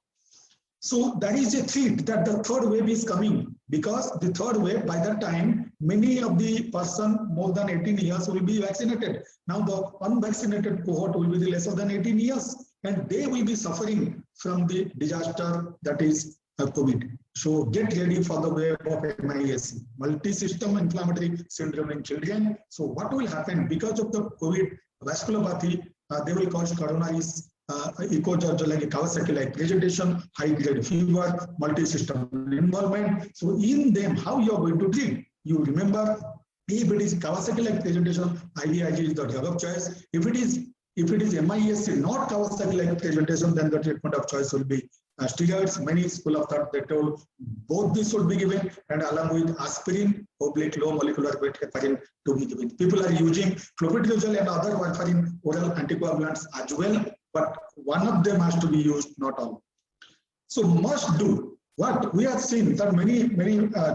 [SPEAKER 2] So that is a threat that the third wave is coming, because the third wave, by that time, many of the person more than 18 years will be vaccinated. Now the unvaccinated cohort will be the lesser than 18 years, and they will be suffering from the disaster that is COVID. So get ready for the wave of MIS, multi-system inflammatory syndrome in children. So what will happen because of the COVID vasculopathy? They will cause coronaries, like Kawasaki-like presentation, high-grade fever, multi-system involvement. So in them, how you are going to treat? You remember, if it is Kawasaki-like presentation, IVIG is the drug of choice. If it is MIS, not Kawasaki-like presentation, then the treatment of choice will be steroids. Many school of thought, they told both these should be given, and along with aspirin, oblique low molecular weight heparin to be given. People are using clopidogrel and other warfarin oral anticoagulants as well, but one of them has to be used, not all. So must do. What we have seen that many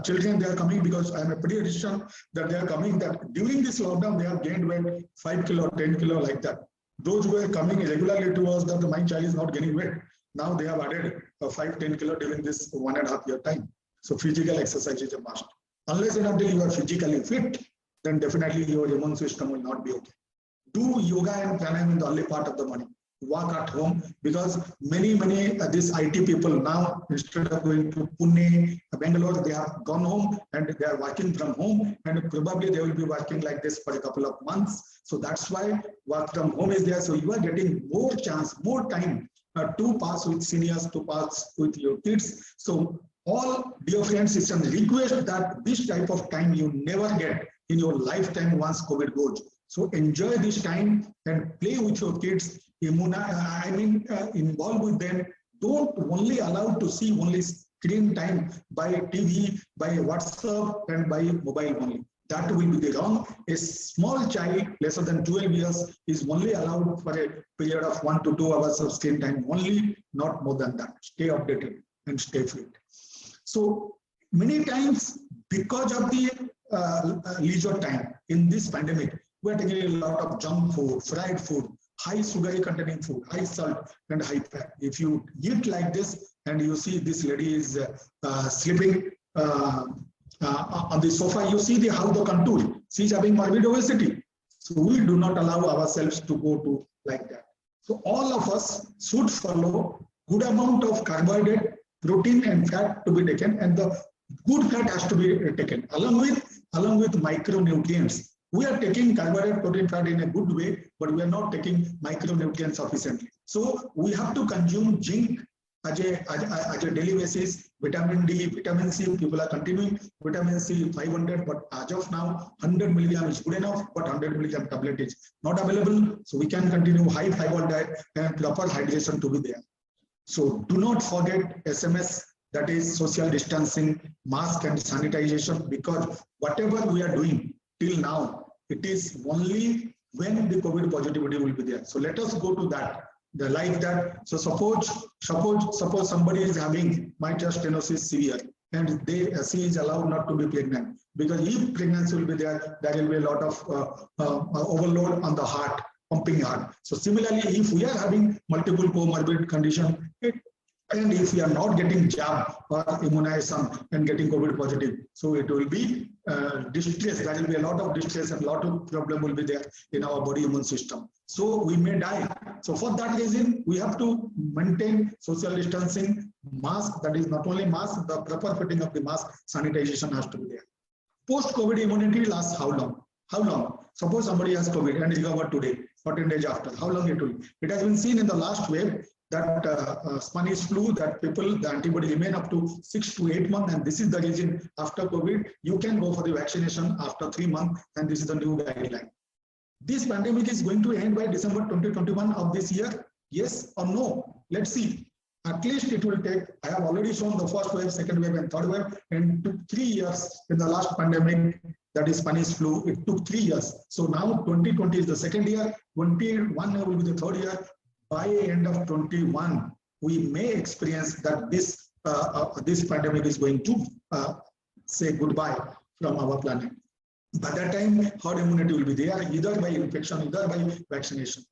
[SPEAKER 2] children, they are coming, because I am a pediatrician, that they are coming that during this lockdown they have gained weight 5 kilo, 10 kilo, like that. Those who are coming regularly to us that my child is not gaining weight. Now they have added 5-10 kilo during this 1.5 year time. So physical exercise is a must. Unless and until you are physically fit, then definitely your immune system will not be okay. Do yoga and pranayama in the early part of the morning. Walk at home, because many these IT people now, instead of going to Pune, Bangalore, they have gone home and they are working from home, and probably they will be working like this for a couple of months. So that's why work from home is there. So you are getting more chance, more time to pass with seniors, to pass with your kids. So all dear friends, it's a request that this type of time you never get in your lifetime once COVID goes. So enjoy this time and play with your kids. Involve with them. Don't only allow to see only screen time by TV, by WhatsApp, and by mobile only. That will be the wrong. A small child lesser than 12 years is only allowed for a period of 1 to 2 hours of screen time only, not more than that. Stay updated and stay fit. So many times, because of the leisure time in this pandemic, we are taking a lot of junk food, fried food, high sugar containing food, high salt and high fat. If you eat like this and you see this lady is sleeping on the sofa, you see how the contour. She is having morbid obesity. So we do not allow ourselves to go to like that. So all of us should follow good amount of carbohydrate, protein and fat to be taken, and the good fat has to be taken along with micronutrients. We are taking carbohydrate, protein, fat in a good way, but we are not taking micronutrients sufficiently. So we have to consume zinc as a daily basis, vitamin D, vitamin C. People are continuing vitamin C 500, but as of now 100 milligram is good enough, but 100 milligram tablet is not available. So we can continue high fiber diet and proper hydration to be there. So do not forget SMS, that is social distancing, mask and sanitization, because whatever we are doing till now, it is only when the COVID positivity will be there. So let us go to that. The like that. So suppose somebody is having mitral stenosis severe and she is allowed not to be pregnant, because if pregnancy will be there, there will be a lot of overload on the heart, pumping heart. So similarly, if we are having multiple comorbid condition, and if we are not getting jab or immunization and getting COVID positive, so it will be distress. There will be a lot of distress and a lot of problem will be there in our body immune system. So we may die. So for that reason, we have to maintain social distancing, mask, that is not only mask, the proper fitting of the mask, sanitization has to be there. Post-COVID immunity lasts how long? How long? Suppose somebody has COVID and recovered today, 14 days after, how long it will? It has been seen in the last wave that Spanish flu, that people, the antibody remain up to 6 to 8 months, and this is the reason after COVID, you can go for the vaccination after 3 months, and this is the new guideline. This pandemic is going to end by December 2021 of this year, yes or no? Let's see. At least it will take, I have already shown the first wave, second wave and third wave, and took 3 years in the last pandemic, that is Spanish flu, it took 3 years. So now 2020 is the second year, 21 will be the third year. By end of 21, we may experience that this pandemic is going to say goodbye from our planet. By that time, herd immunity will be there, either by infection, either by vaccination.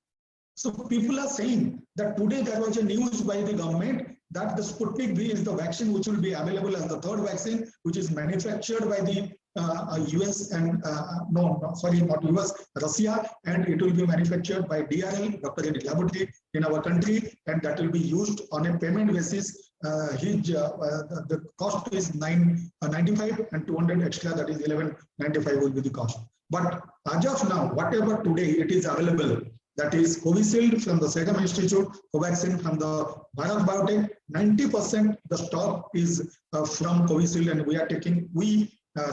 [SPEAKER 2] So people are saying that today there was a news by the government that the Sputnik V is the vaccine which will be available as the third vaccine, which is manufactured by the US and not US, Russia, and it will be manufactured by DRL, Dr. Reddy Laboratory in our country, and that will be used on a payment basis. The cost is 995 and 200 extra, that is 1195 will be the cost. But as of now, whatever today it is available, that is Covishield from the Serum Institute, Covaxin from the Bharat Biotech, 90% the stock is from Covishield, and we are taking,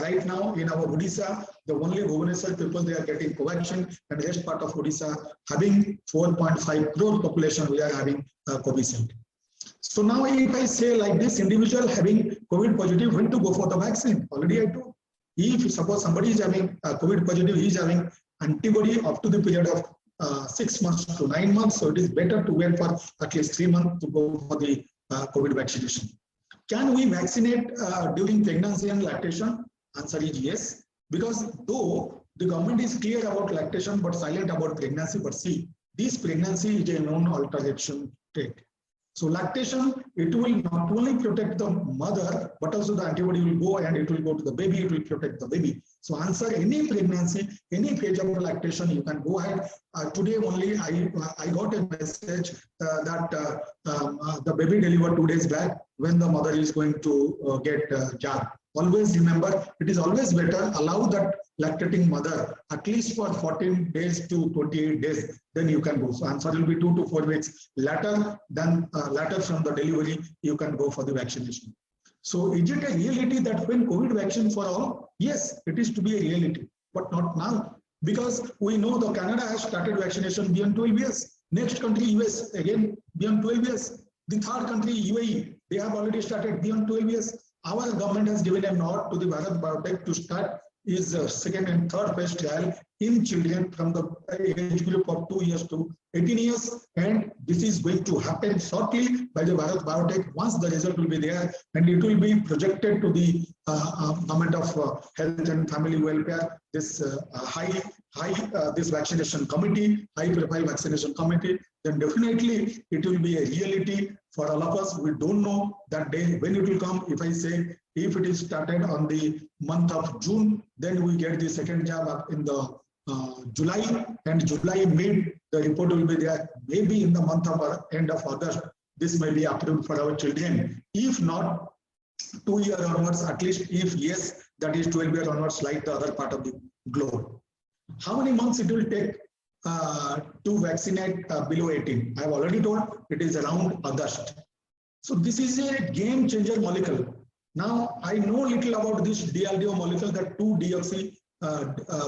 [SPEAKER 2] right now in our Odisha, the only Bhubaneswar people, they are getting Covaxin, and the rest part of Odisha having 4.5 crore population, we are having Covishield. So now if I say like this, individual having COVID positive, when to go for the vaccine? Already I told. If suppose somebody is having COVID positive, he is having antibody up to the period of 6 months to 9 months. So it is better to wait for at least 3 months to go for the COVID vaccination. Can we vaccinate during pregnancy and lactation? Answer is yes, because though the government is clear about lactation but silent about pregnancy, but see, this pregnancy is a known alteration trait. So lactation, it will not only protect the mother, but also the antibody will go and it will go to the baby, it will protect the baby. So answer any pregnancy, any phase of lactation, you can go ahead. Today only I got a message that the baby delivered 2 days back when the mother is going to get jab. Always remember, it is always better allow that lactating mother at least for 14 days to 28 days, then you can go. So answer will be 2 to 4 weeks later than later from the delivery, you can go for the vaccination. So is it a reality that when COVID vaccine for all? Yes, it is to be a reality, but not now. because we know the Canada has started vaccination beyond 12 years. Next country, US, again beyond 12 years. The third country, UAE, they have already started beyond 12 years. Our government has given a nod to the Bharat Biotech to start is second and third phase trial in children from the age group of 2 years to 18 years, and this is going to happen shortly by the Bharat Biotech. Once the result will be there, and it will be projected to the Government of Health and Family Welfare, this this vaccination committee, high profile vaccination committee, then definitely it will be a reality for all of us. We don't know that day when it will come. If I say, if it is started on the month of June, then we get the second jab up in the July, and July mid, the report will be there. Maybe in the month of end of August, this may be approved for our children. If not, 2 years onwards, at least. If yes, that is 12 years onwards, like the other part of the globe. How many months it will take to vaccinate below 18? I have already told it is around August. So this is a game changer molecule. Now I know little about this DRDO molecule, that 2-deoxy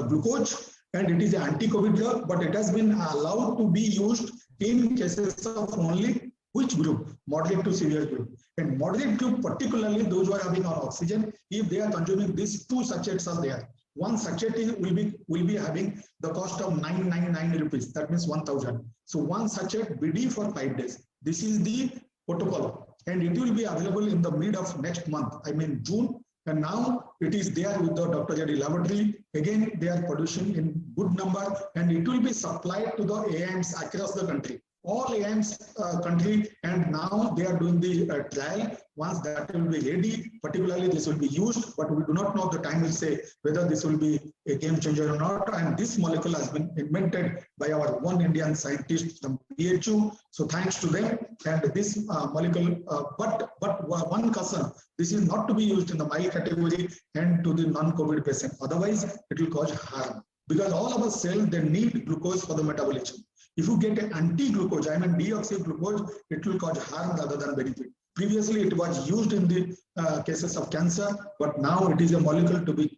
[SPEAKER 2] glucose, and it is an anti-COVID drug, but it has been allowed to be used in cases of only which group? Moderate to severe group. And moderate group, particularly those who are having on oxygen, if they are consuming these 2 sachets are there. One sachet will be having the cost of 999 rupees. That means 1,000. So one sachet BD for 5 days. This is the protocol, and it will be available in the mid of next month. I mean June. And now it is there with the Dr. Reddy Laboratory. Again, they are producing in good number, and it will be supplied to the AIMs across the country. All AIMs country, and now they are doing the trial. Once that will be ready, particularly this will be used, but we do not know, the time will say whether this will be a game changer or not. And this molecule has been invented by our one Indian scientist from PHU. So thanks to them. And this molecule, but one concern, this is not to be used in the mild category and to the non-COVID patient. Otherwise, it will cause harm, because all of our cells, they need glucose for the metabolism. If you get an anti-glucose, I mean deoxyglucose, it will cause harm rather than benefit. Previously, it was used in the cases of cancer, but now it is a molecule to be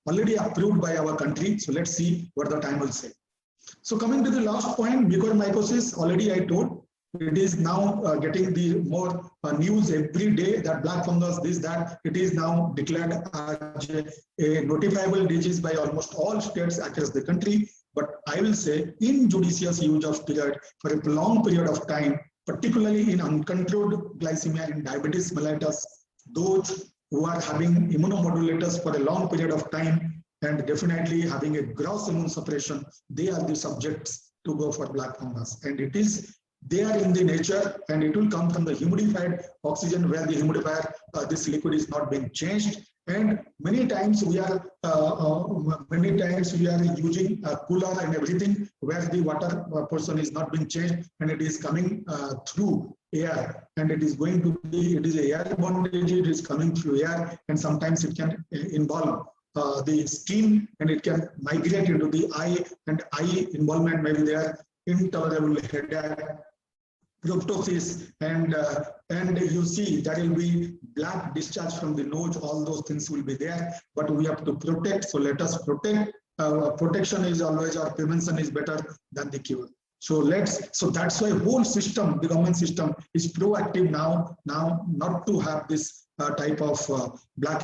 [SPEAKER 2] already approved by our country. So let's see what the time will say. So coming to the last point, mucormycosis, already I told, it is now getting the more news every day that black fungus, this, that, it is now declared as a notifiable disease by almost all states across the country. But I will say injudicious use of steroid for a long period of time, particularly in uncontrolled glycemia and diabetes mellitus, those who are having immunomodulators for a long period of time and definitely having a gross immune suppression, they are the subjects to go for black fungus. And it is there in the nature, and it will come from the humidified oxygen, where the humidifier, this liquid is not being changed. And many times we are using a cooler and everything, where the water portion is not being changed, and it is coming through air, and it is going to be, it is a airborne disease, it is coming through air, and sometimes it can involve the skin, and it can migrate into the eye, and eye involvement may be there, intolerable headache, proptosis, and you see there will be black discharge from the nose. All those things will be there, but we have to protect. So let us protect. Protection is always, or prevention is better than the cure. So that's why whole system, the government system, is proactive now not to have this type of black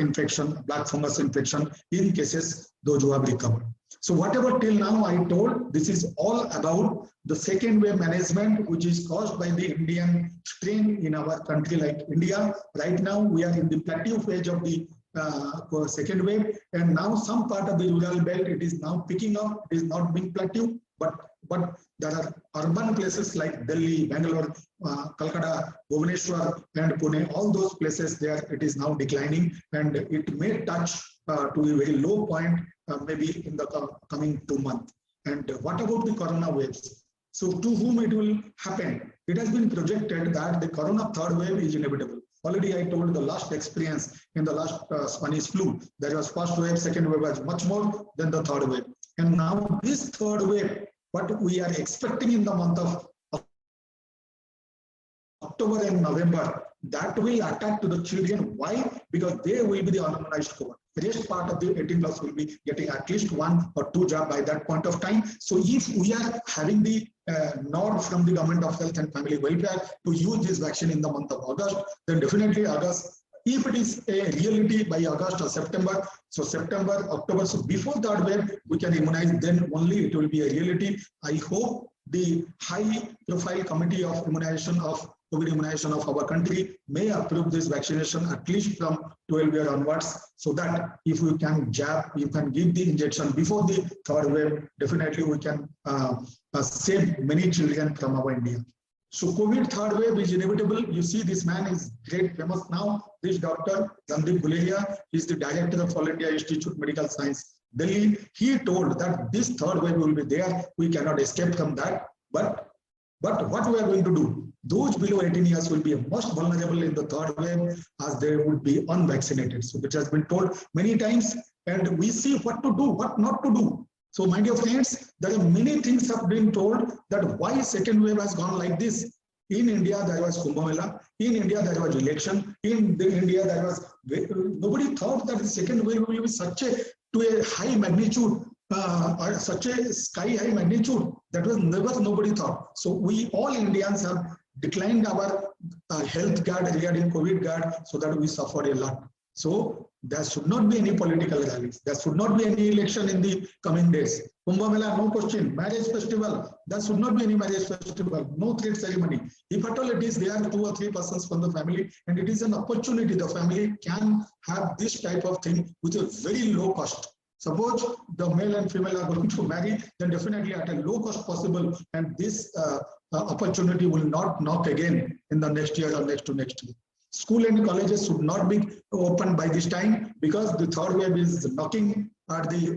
[SPEAKER 2] fungus infection in cases those who have recovered. So whatever till now I told, this is all about the second wave management, which is caused by the Indian strain in our country like India. Right now we are in the plateau phase of the second wave, and now some part of the rural belt, it is now picking up. It is not being plateau, but there are urban places like Delhi, Bangalore, Calcutta, Bhubaneswar, and Pune. All those places there, it is now declining, and it may touch to a very low point maybe in the coming 2 months. And what about the corona waves? So to whom it will happen? It has been projected that the corona third wave is inevitable. Already I told the last experience in the last Spanish flu. There was first wave, second wave was much more than the third wave. And now this third wave, what we are expecting in the month of October and November, that will attack to the children. Why? Because they will be the unorganized cohort. rest part of the 18 plus will be getting at least 1 or 2 jab by that point of time. So if we are having the nod from the Government of Health and Family Welfare to use this vaccine in the month of August, then definitely August, if it is a reality by August or September, so September, October, so before third wave, we can immunize, then only it will be a reality. I hope the high profile committee of immunization of COVID immunization of our country may approve this vaccination at least from 12 years onwards, so that if we can jab, you can give the injection before the third wave, definitely we can save many children from our India. So COVID third wave is inevitable. You see, this man is great famous now. This doctor, Randeep Guleria, is the director of All India Institute Medical Science, Delhi. He told that this third wave will be there. We cannot escape from that. But what we are going to do? Those below 18 years will be most vulnerable in the third wave, as they would be unvaccinated. So which has been told many times, and we see what to do, what not to do. So my dear friends, there are many things have been told that why second wave has gone like this. In India, there was Kumbh Mela. In India, there was election. In India, there was, nobody thought that the second wave will be to a high magnitude, or such a sky high magnitude. That was never nobody thought. So we all Indians have declined our health guard regarding COVID guard, so that we suffered a lot. So there should not be any political rallies. There should not be any election in the coming days. Kumbh Mela, no question. Marriage festival, there should not be any marriage festival. No thread ceremony. If at all it is there, 2 or 3 persons from the family, and it is an opportunity, the family can have this type of thing with a very low cost. Suppose the male and female are going to marry, then definitely at a low cost possible, and this opportunity will not knock again in the next year or next to next year. School and colleges should not be open by this time, because the third wave is knocking at the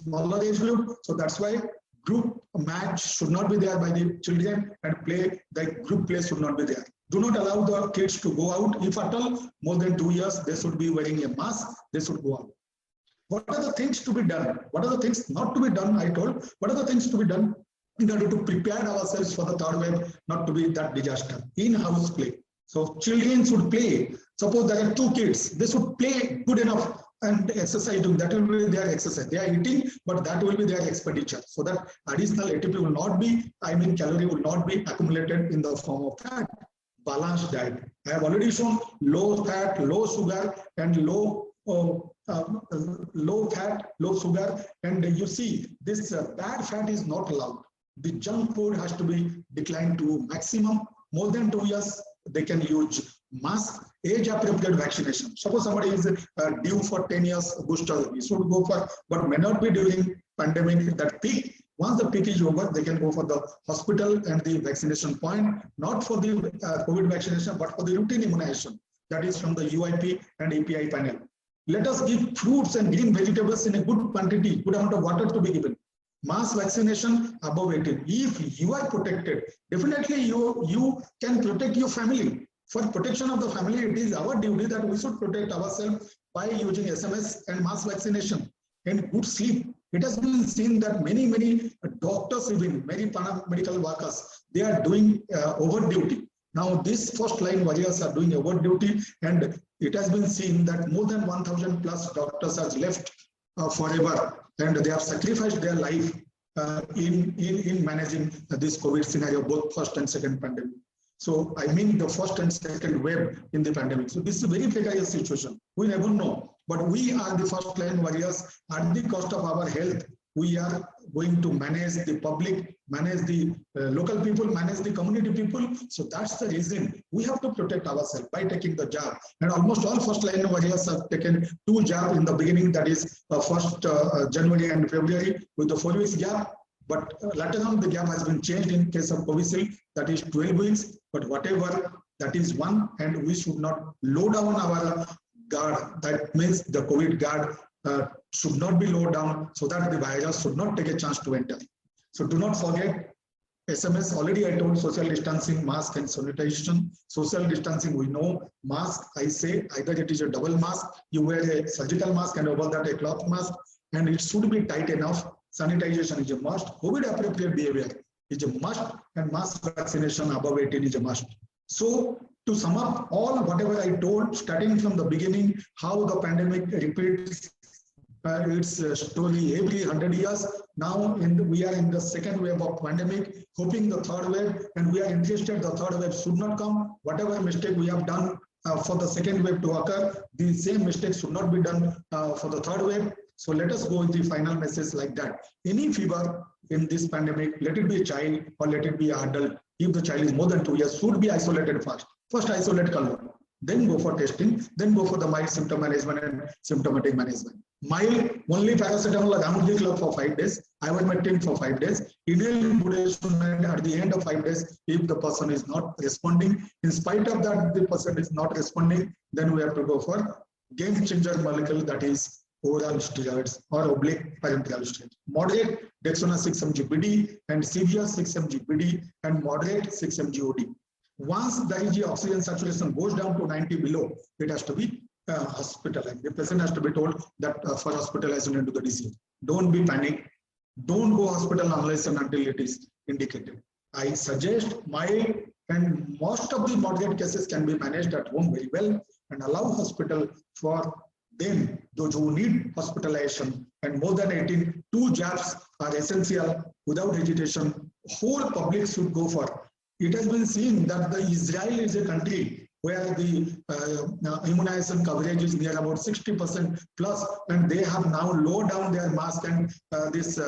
[SPEAKER 2] smaller age group. So that's why group match should not be there by the children, and group play should not be there. Do not allow the kids to go out. If at all more than 2 years, they should be wearing a mask. They should go out. What are the things to be done? What are the things not to be done? I told. What are the things to be done in order to prepare ourselves for the third wave, not to be that disaster? In-house play. So children should play. Suppose there are 2 kids, they should play good enough and exercise. That will be their exercise. They are eating, but that will be their expenditure. So that additional ATP will not be, calorie will not be accumulated in the form of fat. Balanced diet. I have already shown low fat, low sugar, and low fat, low sugar. And you see, this bad fat is not allowed. The junk food has to be declined to maximum. More than 2 years, they can use mask. Age appropriate vaccination. Suppose somebody is due for 10 years booster, he should go for, but may not be during pandemic, that peak. Once the peak is over, they can go for the hospital and the vaccination point, not for the COVID vaccination, but for the routine immunization. That is from the UIP and API panel. Let us give fruits and green vegetables in a good quantity, good amount of water to be given. Mass vaccination above 18. If you are protected, definitely you can protect your family. For protection of the family, it is our duty that we should protect ourselves by using SMS and mass vaccination and good sleep. It has been seen that many doctors, even many medical workers, they are doing over duty. Now these first line warriors are doing over duty, and it has been seen that more than 1,000 plus doctors have left forever, and they have sacrificed their life in managing this COVID scenario, both first and second pandemic. So I mean the first and second wave in the pandemic. So this is a very precarious situation. We never know, but we are the first line warriors. At the cost of our health, we are going to manage the public, manage the local people, manage the community people. So that's the reason we have to protect ourselves by taking the jab. And almost all first line warriors have taken 2 jabs in the beginning, that is first January and February with the 4 weeks jab. But later on, the gap has been changed in case of Covishield, that is 12 weeks. But whatever, that is one, and we should not low down our guard. That means the COVID guard should not be low down, so that the virus should not take a chance to enter. So do not forget SMS. Already I told social distancing, mask and sanitization. Social distancing, we know. Mask, I say either it is a double mask, you wear a surgical mask and over that a cloth mask, and it should be tight enough. Sanitization is a must. COVID appropriate behavior is a must, and mass vaccination above 18 is a must. So To sum up all whatever I told, starting from the beginning, how the pandemic repeats its story every 100 years. Now we are in the second wave of pandemic, hoping the third wave, and we are interested the third wave should not come. Whatever mistake we have done for the second wave to occur, the same mistakes should not be done for the third wave. So let us go with the final message like that. Any fever in this pandemic, let it be a child or let it be an adult, if the child is more than 2 years, should be isolated first. First isolate color, then go for testing, then go for the mild symptom management and symptomatic management. Mild, only paracetamol or amoxicillin for 5 days, ivermectin for 5 days, inhaled budesonide at the end of 5 days if the person is not responding. In spite of that, the person is not responding, then we have to go for game changer molecule, that is oral steroids or oblique parenteral steroids. Moderate Dexona 6 mg BD and severe 6 mg BD and moderate 6 mg OD. Once the Ig oxygen saturation goes down to 90 below, it has to be hospitalized. The patient has to be told that for hospitalization into the disease. Don't be panic. Don't go hospital unless and until it is indicated. I suggest mild and most of the moderate cases can be managed at home very well, and allow hospital for them, those who need hospitalization, and more than 18, 2 jabs are essential without hesitation. Whole public should go for. It has been seen that Israel is a country where the immunization coverage is near about 60% plus, and they have now lowered down their mask and this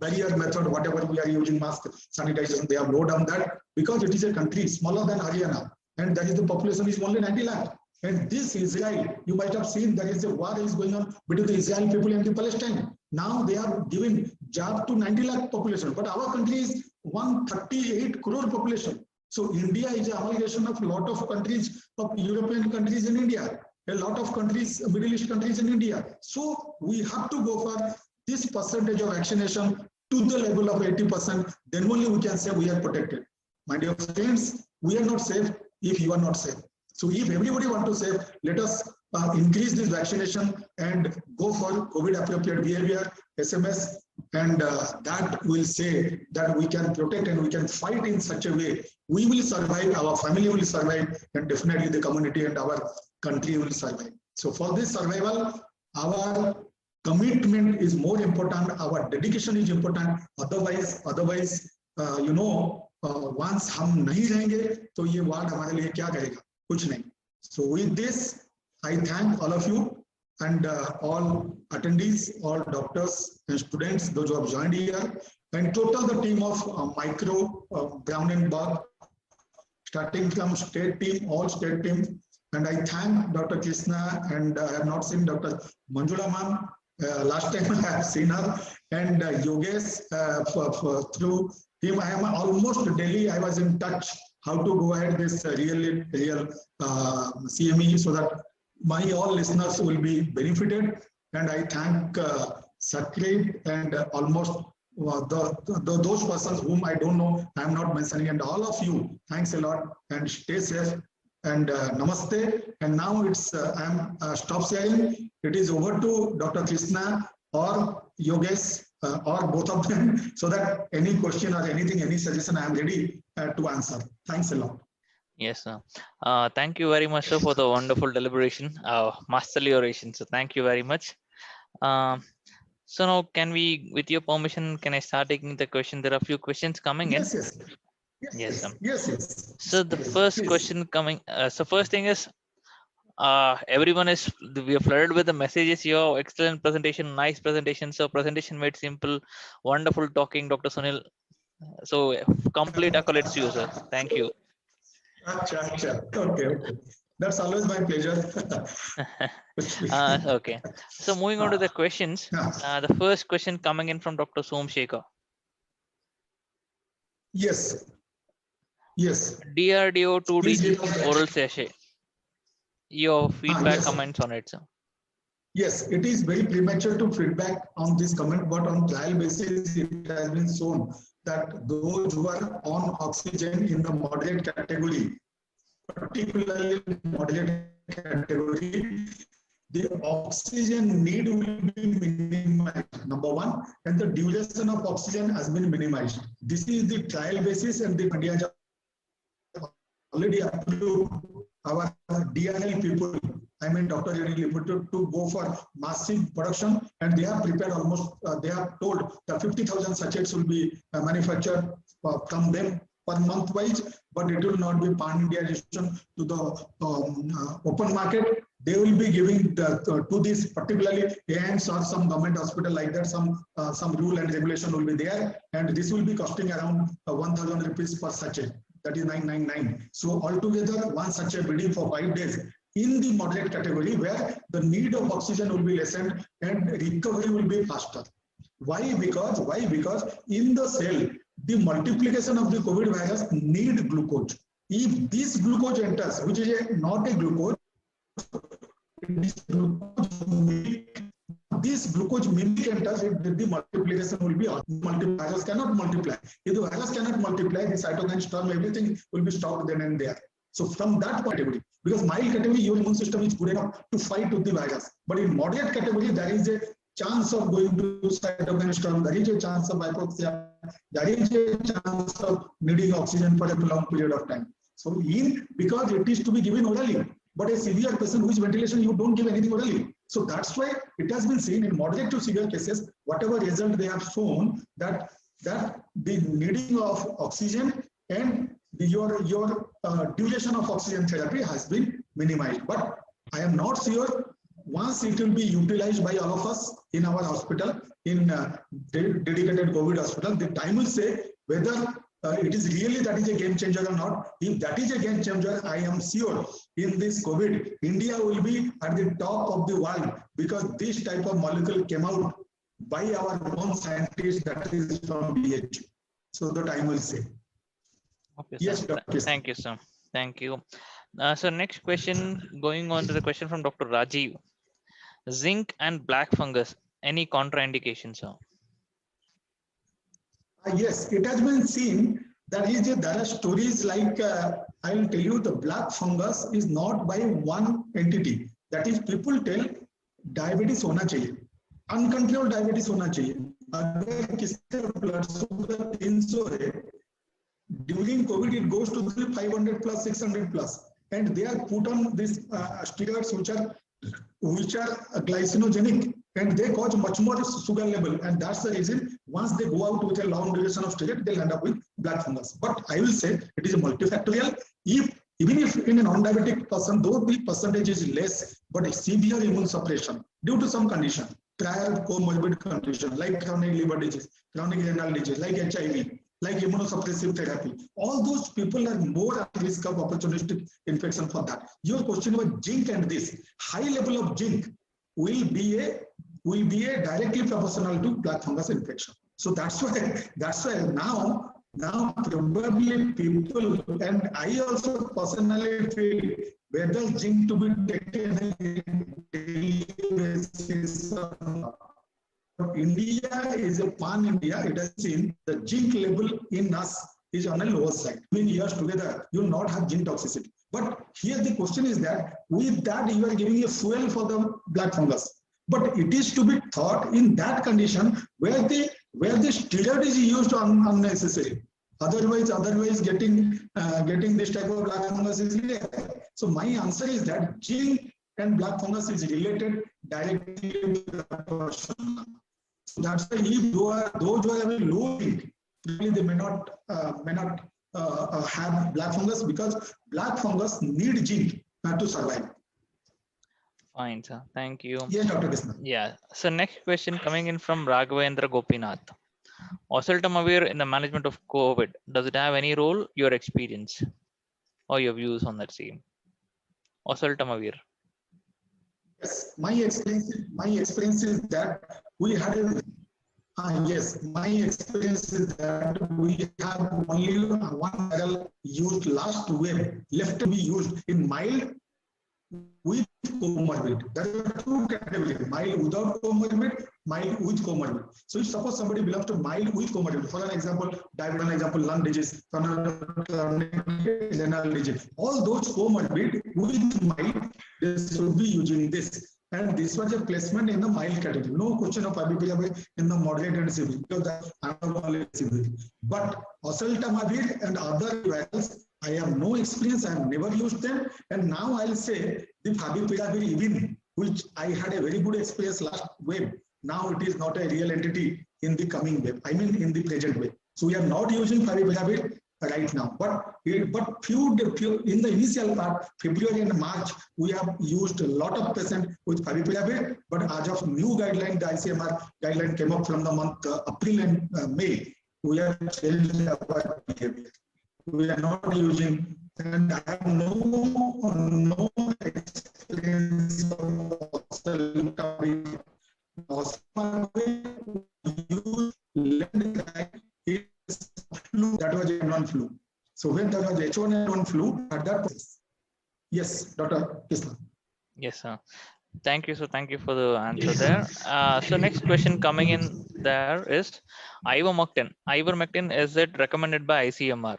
[SPEAKER 2] barrier method, whatever we are using, mask sanitization, they have lowered down that because it is a country smaller than Haryana, and that is the population is only 90 lakh. And this Israel, you might have seen there is a war is going on between the Israeli people and the Palestine. Now they are giving job to 90 lakh population, but our country is 138 crore population. So India is an amalgamation of a lot of countries, of European countries in India, a lot of countries, Middle East countries in India. So we have to go for this percentage of vaccination to the level of 80%. Then only we can say we are protected. My dear friends, we are not safe if you are not safe. So if everybody want to save, let us increase this vaccination and go for COVID appropriate behavior, SMS, and that will say that we can protect and we can fight in such a way. We will survive, our family will survive, and definitely the community and our country will survive. So for this survival, our commitment is more important, our dedication is important. Otherwise, once हम नहीं रहेंगे तो ये ward हमारे लिए क्या करेगा? कुछ नहीं. So with this, I thank all of you and all attendees, all doctors and students, those who have joined here, and total the team of Micro, Brown and Buck, starting from state team, all state teams. And I thank Dr. Krishna, and I have not seen Dr. Manjula ma'am. Last time I have seen her, and Yogesh through him. I am almost daily. I was in touch how to go ahead this real CME, so that my all listeners will be benefited. And I thank Sakrit and almost those persons whom I don't know, I am not mentioning, and all of you. Thanks a lot and stay safe. And namaste. And now it's I am stop sharing. It is over to Dr. Krishna or Yogesh or both of them, so that any question or anything, any suggestion, I am ready to answer. Thanks a lot.
[SPEAKER 1] Yes, sir. Thank you very much, sir, for the wonderful deliberation, masterly oration. So thank you very much. So now, can we, with your permission, can I start taking the question? There are a few questions coming in. Yes. So the first question coming. So first thing is, everyone is, we are flooded with the messages. Your excellent presentation, nice presentation. So presentation made simple, wonderful talking, Dr. Sunil. So complete accolades to you, sir. Thank you.
[SPEAKER 2] Okay. That's always my pleasure.
[SPEAKER 1] Okay. So moving on to the questions. The first question coming in from Dr. Somshekar.
[SPEAKER 2] Yes.
[SPEAKER 1] DRDO 2D oral sachet. Your feedback, comments on it, sir.
[SPEAKER 2] Yes, it is very premature to feedback on this comment, but on trial basis, it has been shown that those who are on oxygen in the moderate category, particularly moderate category, the oxygen need will be minimized, number one, and the duration of oxygen has been minimized. This is the trial basis and the already approved our DRL people, I mean Dr. Reddy Limited, to go for massive production, and they have prepared almost, they have told that 50,000 sachets will be manufactured from them per month wise, but it will not be pan-India distribution to the open market. They will be giving to this particularly AIIMS or some government hospital like that, some rule and regulation will be there, and this will be costing around 1,000 rupees per sachet, that is 999. So altogether, one sachet bidding for 5 days in the moderate category, where the need of oxygen will be lessened and recovery will be faster. Why? Because in the cell, the multiplication of the COVID virus need glucose. If this glucose enters, which is not a glucose, this glucose mimic enters, the multiplication will be virus cannot multiply. If the virus cannot multiply, the cytokine storm, everything will be stopped then and there. So from that category, because mild category, your immune system is good enough to fight with the virus. But in moderate category, there is a chance of going to cytokine storm, there is a chance of hypoxia, there is a chance of needing oxygen for a long period of time. So because it is to be given orally, but a severe patient who is ventilation, you don't give anything orally. So that's why it has been seen in moderate to severe cases, whatever result they have shown, that the needing of oxygen and your duration of oxygen therapy has been minimized. But I am not sure once it will be utilized by all of us in our hospital, in dedicated COVID hospital, the time will say whether it is really that is a game changer or not. If that is a game changer, I am sure in this COVID, India will be at the top of the world, because this type of molecule came out by our own scientists, that is from DH. So the time will say.
[SPEAKER 1] Okay,
[SPEAKER 2] yes,
[SPEAKER 1] Dr. Thank you, sir. Thank you. So next question, going on to the question from Dr. Rajiv. Zinc and black fungus, any contraindications, sir?
[SPEAKER 2] Yes, it has been seen that there are stories like, I will tell you, the black fungus is not by one entity. That is, people tell diabetes hona chahiye, uncontrolled diabetes hona chahiye. Agar kisi blood sugar 300 hai, during COVID it goes to 500 plus, 600 plus, and they are put on these steroids which are glycinogenic, and they cause much more sugar level, and that's the reason once they go out with a long duration of steroid, they'll end up with black fungus. But I will say it is a multifactorial. Even if in a non-diabetic person, though the percentage is less, but a severe immune suppression due to some condition, prior comorbid condition like chronic liver disease, chronic renal disease, like HIV, like immunosuppressive therapy, all those people are more at risk of opportunistic infection for that. Your question about zinc and this high level of zinc will be a directly proportional to black fungus infection. So that's why now probably people, and I also personally feel whether zinc to be taken in daily basis or not. India is a pan-India. It has seen the zinc level in us is on a lower side. Many years together, you will not have zinc toxicity. But here the question is that with that you are giving a fuel for the black fungus. But it is to be thought in that condition where the steroid is used unnecessary. Otherwise getting this type of black fungus is rare. So my answer is that zinc and black fungus is related directly to the person. So that's why if those who are having low zinc, really they may not have black fungus, because black fungus need zinc to survive.
[SPEAKER 1] Fine, sir. Thank you.
[SPEAKER 2] Yes, Dr. Krishna.
[SPEAKER 1] Yeah. So next question coming in from Raghavendra Gopinath. Oseltamivir in the management of COVID, does it have any role? Your experience or your views on that same? Oseltamivir.
[SPEAKER 2] Yes, my experience is that we had my experience is that we have only one barrel used last wave left to be used in mild with comorbid. There are two categories: mild without comorbid, mild with comorbid. So if suppose somebody belongs to mild with comorbid, for an example, diabetes, lung disease, renal disease, all those comorbid with mild, they should be using this. And this was a placement in the mild category. No question of favipiravir in the moderate and severe, because that's severe. But oseltamivir and other virals I have no experience. I have never used them. And now I'll say the favipiravir even, which I had a very good experience last wave. Now it is not a real entity in the coming wave. I mean, in the present wave. So we are not using favipiravir right now. But few in the initial part, February and March, we have used a lot of patients with favipiravir. But as of new guideline, the ICMR guideline came up from the month April and May. We have changed our behavior. We are not using, and I have no experience of flu. That was H1N1 flu. So when there was H1N1 flu, at that point, yes, Dr. Krishna.
[SPEAKER 1] Yes, sir. Thank you. So thank you for the answer there. So next question coming in there is ivermectin. Ivermectin, is it recommended by ICMR?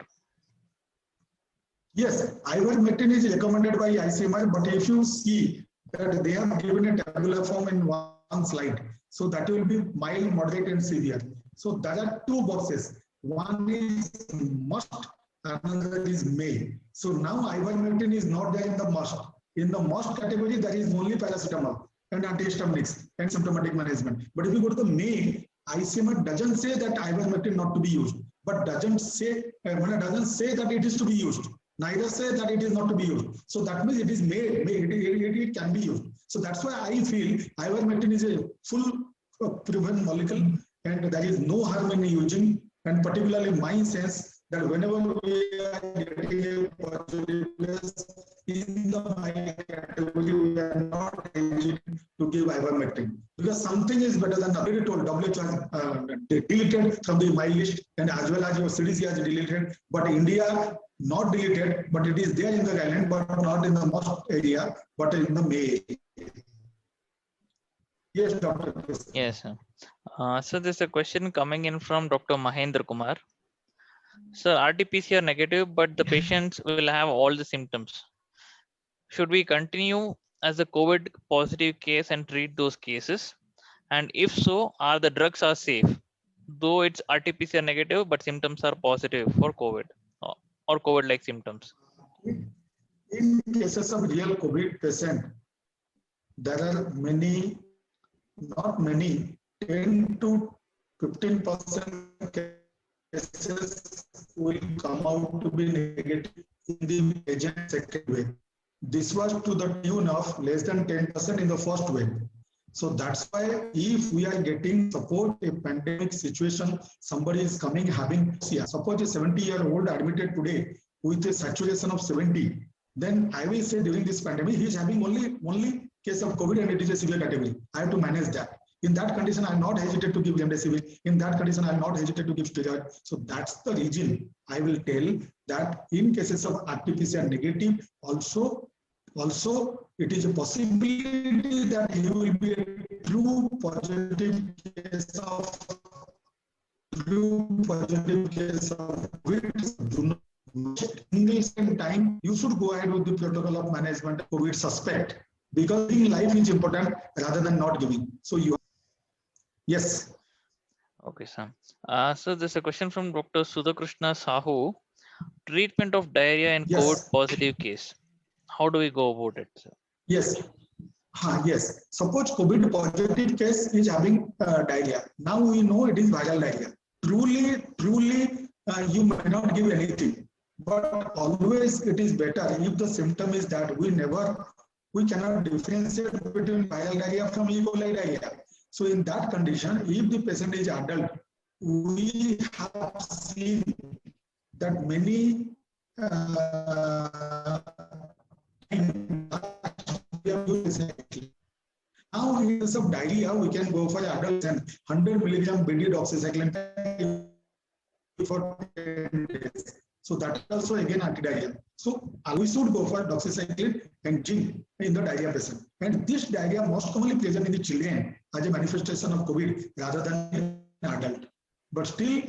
[SPEAKER 2] Yes, ivermectin is recommended by ICMR, but if you see that they have given a tabular form in one slide, so that will be mild, moderate, and severe. So there are two boxes. One is must, another is may. So now ivermectin is not there in the must. In the must category, there is only paracetamol and antihistaminics and symptomatic management. But if you go to the may, ICMR doesn't say that ivermectin not to be used, but doesn't say that it is to be used. Neither say that it is not to be used. So that means it is made it can be used. So that's why I feel ivermectin is a full proven molecule and there is no harm in using, and particularly my sense that whenever we are getting a positive test in the mild category, we are not able to give ivermectin because something is better than nothing. WHO has deleted from the mild list, and as well as your CDC has deleted, but India not deleted, but it is there in the guideline, but not in the most area, but in the May. Yes, Dr.
[SPEAKER 1] Yes, sir. So there's a question coming in from Dr. Mahendra Kumar. Sir, RT-PCR negative, but the patients will have all the symptoms. Should we continue as a COVID positive case and treat those cases? And if so, are the drugs are safe? Though it's RT-PCR negative, but symptoms are positive for COVID or COVID-like symptoms.
[SPEAKER 2] In cases of real COVID patient, there are many, not many, 10 to 15% cases will come out to be negative in the agent second wave. This was to the tune of less than 10% in the first wave. So that's why if we are getting support a pandemic situation, somebody is coming having, suppose a 70-year-old admitted today with a saturation of 70, then I will say during this pandemic, he is having only case of COVID and it is a severe category. I have to manage that. In that condition, I will not hesitate to give remdesivir. In that condition, I will not hesitate to give steroid. So that's the reason I will tell that in cases of RT-PCR negative, also it is a possibility that he will be a true positive case of COVID. Single time, you should go ahead with the protocol of management of COVID suspect because in life is important rather than not giving. So you, yes.
[SPEAKER 1] Okay, sir. So there's a question from Dr. Sudhakrishna Sahu. Treatment of diarrhea in COVID positive case. How do we go about it, sir?
[SPEAKER 2] Yes. Yes. Suppose COVID positive case is having diarrhea. Now we know it is viral diarrhea. Truly, you may not give anything. But always it is better if the symptom is that we cannot differentiate between viral diarrhea from E. coli diarrhea. So in that condition, if the patient is adult, we have seen that many now in case of diarrhea, we can go for adults and 100 milligram BD doxycycline for 10 days. So that is also again anti-diarrhea. So we should go for doxycycline and zinc in the diarrhea patient. And this diarrhea most commonly present in the children as a manifestation of COVID rather than in adult. But still,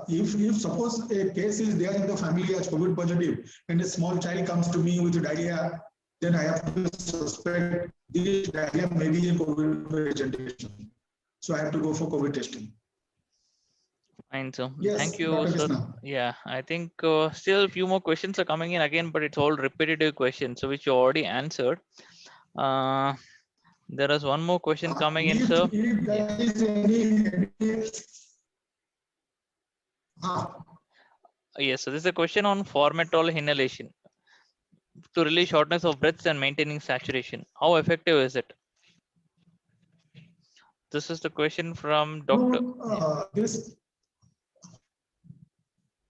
[SPEAKER 2] if suppose a case is there in the family as COVID positive and a small child comes to me with diarrhea, then I have to suspect this diarrhea may be a COVID presentation. So I have to go for COVID testing.
[SPEAKER 1] Fine, so
[SPEAKER 2] Yes,
[SPEAKER 1] thank you,
[SPEAKER 2] Dr.
[SPEAKER 1] sir.
[SPEAKER 2] Krishna.
[SPEAKER 1] Yeah, I think still a few more questions are coming in again, but it's all repetitive questions, so which you already answered. There is one more question coming in, sir.
[SPEAKER 2] If
[SPEAKER 1] Yeah.
[SPEAKER 2] there is any
[SPEAKER 1] Yes, so this is a question on formoterol inhalation to release shortness of breaths and maintaining saturation. How effective is it? This is the question from Dr.
[SPEAKER 2] this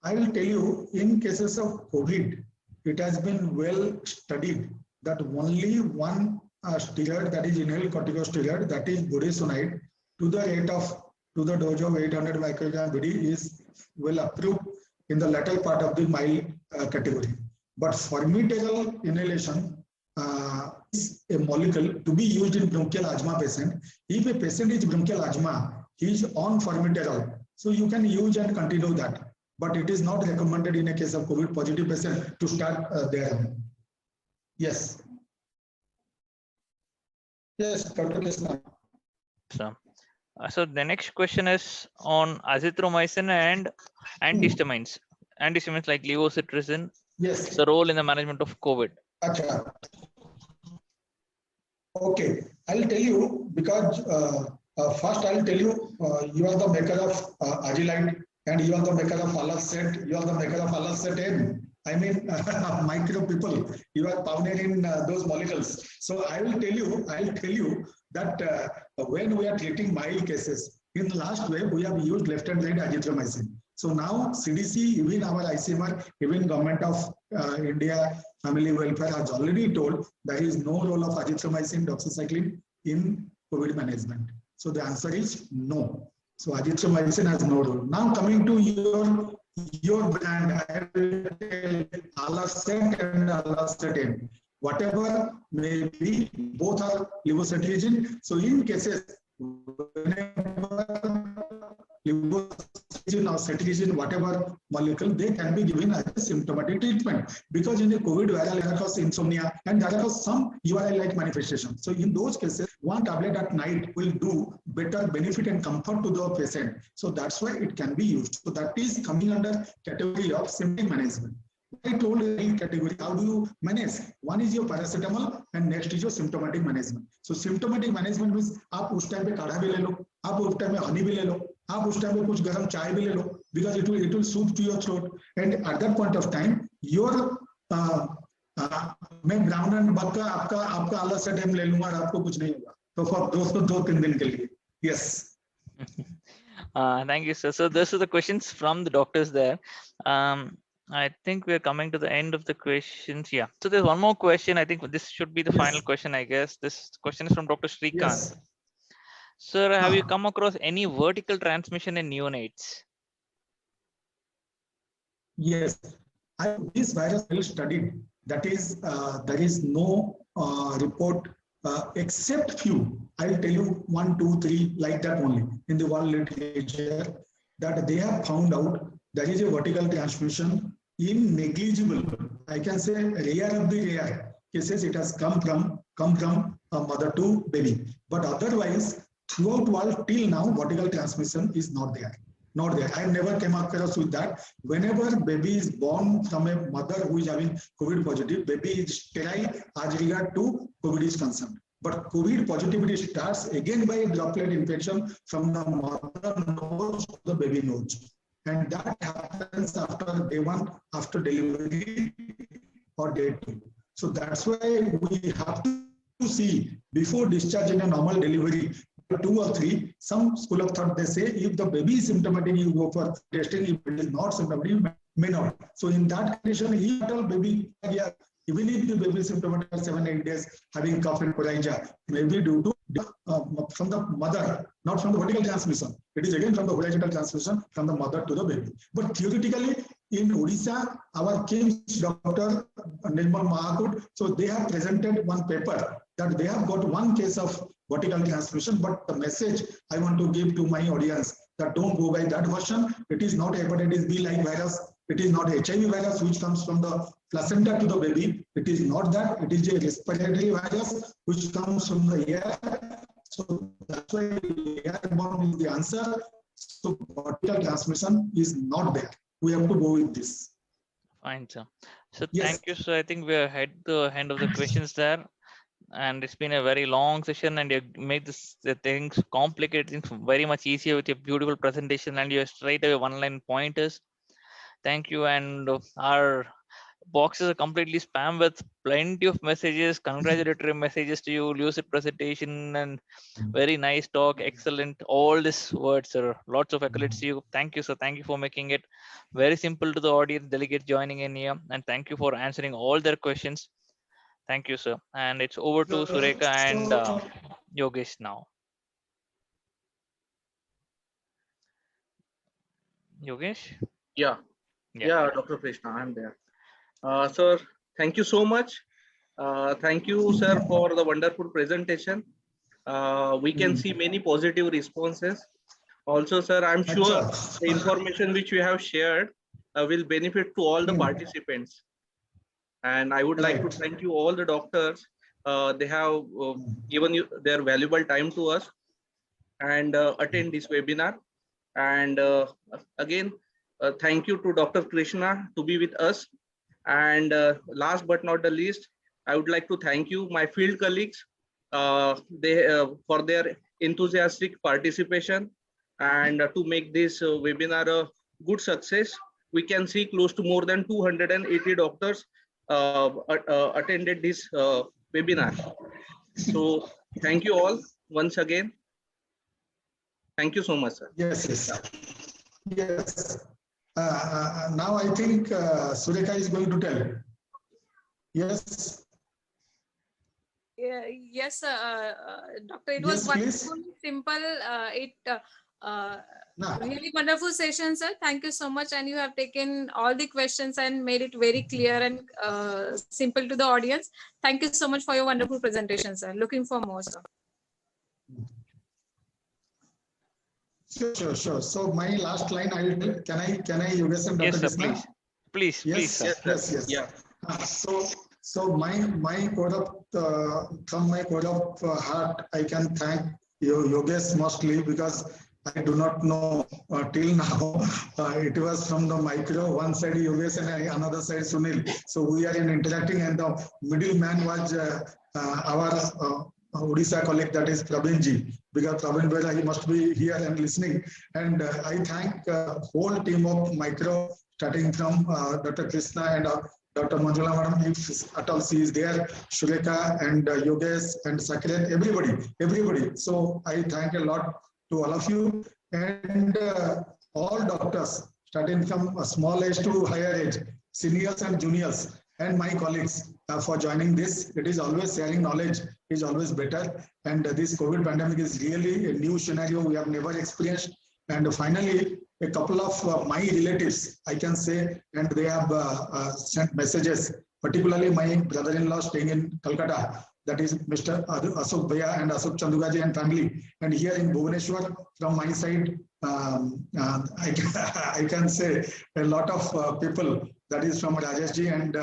[SPEAKER 2] I will tell you, in cases of COVID, it has been well studied that only one steroid, that is inhaled corticosteroid, that is budesonide, to the rate of to the dose of 800 microgram BD is well approved in the latter part of the mild category. But formoterol inhalation is a molecule to be used in bronchial asthma patient. If a patient is bronchial asthma, he is on formoterol, so you can use and continue that. But it is not recommended in a case of COVID positive patient to start there. Yes. Yes, Dr. Krishna.
[SPEAKER 1] So the next question is on azithromycin and antihistamines. Antihistamines like levocetirizine.
[SPEAKER 2] Yes.
[SPEAKER 1] The role in the management of COVID.
[SPEAKER 2] Achha. Okay, I'll tell you because first I'll tell you you are the maker of Agilite and you are the maker of Alaset. You are the maker of Alaset N. I mean, micro people. You are pioneer in those molecules. So I'll tell you that when we are treating mild cases, in the last wave we have used left and right azithromycin. So now CDC, even our ICMR, even Government of India Family Welfare has already told there is no role of azithromycin, doxycycline in COVID management. So the answer is no. So azithromycin has no role. Now coming to your brand, I will tell Alaset and Alaset M. Whatever may be, both are levocetirizine. So in cases whenever levocetirizine or cetirizine, whatever molecule, they can be given as a symptomatic treatment because in the COVID viral there cause insomnia and there are some URI-like manifestation. So in those cases, one tablet at night will do better benefit and comfort to the patient. So that's why it can be used. So that is coming under category of symptom management. I told in category, how do you manage? One is your paracetamol and next is your symptomatic management. So symptomatic management means आप उस time पे काढ़ा भी ले लो, आप उस time में हनी भी ले लो, आप उस टाइम पे कुछ गर्म चाय भी ले लो, because it will soothe to your throat. And at that point of time, your मैं ब्राउन एंड बक का आपका अलग से टाइम ले लूंगा और आपको कुछ नहीं होगा. तो फॉर दोस्तों 2-3 दिन के लिए. Yes.
[SPEAKER 1] Thank you, sir. So this is the questions from the doctors there. I think we're coming to the end of the questions. Yeah. So there's one more question. I think this should be the final question, I guess. This question is from Dr. Srikanth.
[SPEAKER 2] Yes.
[SPEAKER 1] Sir, have you come across any vertical transmission in neonates?
[SPEAKER 2] Yes. This virus is studied. That is, there is no report except few. I'll tell you 1, 2, 3 like that only in the world literature that they have found out there is a vertical transmission in negligible, I can say rare of the rare cases. It has come from a mother to baby, but otherwise throughout world till now vertical transmission is not there. Not there. I never came across with that. Whenever baby is born from a mother who is having COVID positive, baby is sterile as regard to COVID is concerned. But COVID positivity starts again by a droplet infection from the mother nose to the baby nose. And that happens after day 1, after delivery or day 2. So that's why we have to see before discharging a normal delivery, 2 or 3, some school of thought they say if the baby is symptomatic, you go for testing. If it is not symptomatic, you may not. So in that condition, if baby, even if the baby is symptomatic 7-8 days having cough and coryza, maybe due to from the mother, not from the vertical transmission. It is again from the horizontal transmission from the mother to the baby. But theoretically, in Odisha, our KIMS Dr. Nirmal Mahakut, so they have presented one paper that they have got one case of vertical transmission, but the message I want to give to my audience that don't go by that version. It is not hepatitis B-like virus. It is not HIV virus which comes from the placenta to the baby. It is not that. It is a respiratory virus which comes from the air. So that's why airborne is the answer. So vertical transmission is not there. We have to go with this.
[SPEAKER 1] Fine, sir. So
[SPEAKER 2] Yes.
[SPEAKER 1] thank you, sir. I think we are at the end of the questions there, and it's been a very long session, and you made the things complicated things very much easier with your beautiful presentation, and your straight away one-line pointers. Thank you, and our boxes are completely spam with plenty of messages, congratulatory messages to you, lucid presentation, and very nice talk, excellent. All these words, sir. Lots of accolades to you. Thank you, sir. Thank you for making it very simple to the audience, delegates joining in here, and thank you for answering all their questions. Thank you, sir. And it's over to Sureka and Yogesh now. Yogesh?
[SPEAKER 3] Yeah,
[SPEAKER 1] Yeah.
[SPEAKER 3] Dr. Krishna, I'm there. Sir, thank you so much. Thank you, sir, for the wonderful presentation. We can see many positive responses. Also, sir, I'm sure the information which you have shared will benefit to all the participants. And I would like to thank you all the doctors. They have given you their valuable time to us and attend this webinar. And again, thank you to Dr. Krishna to be with us. And last but not the least, I would like to thank you, my field colleagues, for their enthusiastic participation and to make this webinar a good success. We can see close to more than 280 doctors attended this webinar. So thank you all once again. Thank you so much, sir.
[SPEAKER 2] Yes. Now I think Sureka is going to tell. Yes.
[SPEAKER 4] Yes, Doctor. It
[SPEAKER 2] Yes,
[SPEAKER 4] was
[SPEAKER 2] please.
[SPEAKER 4] wonderful, simple. Really wonderful session, sir. Thank you so much. And you have taken all the questions and made it very clear and simple to the audience. Thank you so much for your wonderful presentation, sir. Looking for more, sir.
[SPEAKER 2] Sure. So my last line, I will tell. Can I Yogesh and Dr.
[SPEAKER 1] Yes, sir,
[SPEAKER 2] Krishna?
[SPEAKER 1] please, sir.
[SPEAKER 2] Yes.
[SPEAKER 3] Yeah.
[SPEAKER 2] So my code of from my code of heart, I can thank Yogesh mostly because I do not know till now. It was from the micro, one side Yogesh and another side Sunil. So we are interacting, and the middleman was our Odisha colleague, that is Praveen ji, because Praveen Bera, he must be here and listening. And I thank whole team of micro, starting from Dr. Krishna and Dr. Manjula Madam, if at all she is there, Sureka and Yogesh and Sakret, everybody. So I thank a lot to all of you and all doctors, starting from a small age to higher age, seniors and juniors, and my colleagues for joining this. It is always sharing knowledge is always better. And this COVID pandemic is really a new scenario we have never experienced. And finally, a couple of my relatives, I can say, and they have sent messages, particularly my brother-in-law staying in Calcutta, that is Mr. Ashok Bhaiya and Ashok Chandugaji and family. And here in Bhubaneswar, from my side, I can say a lot of people, that is from Rajeshji and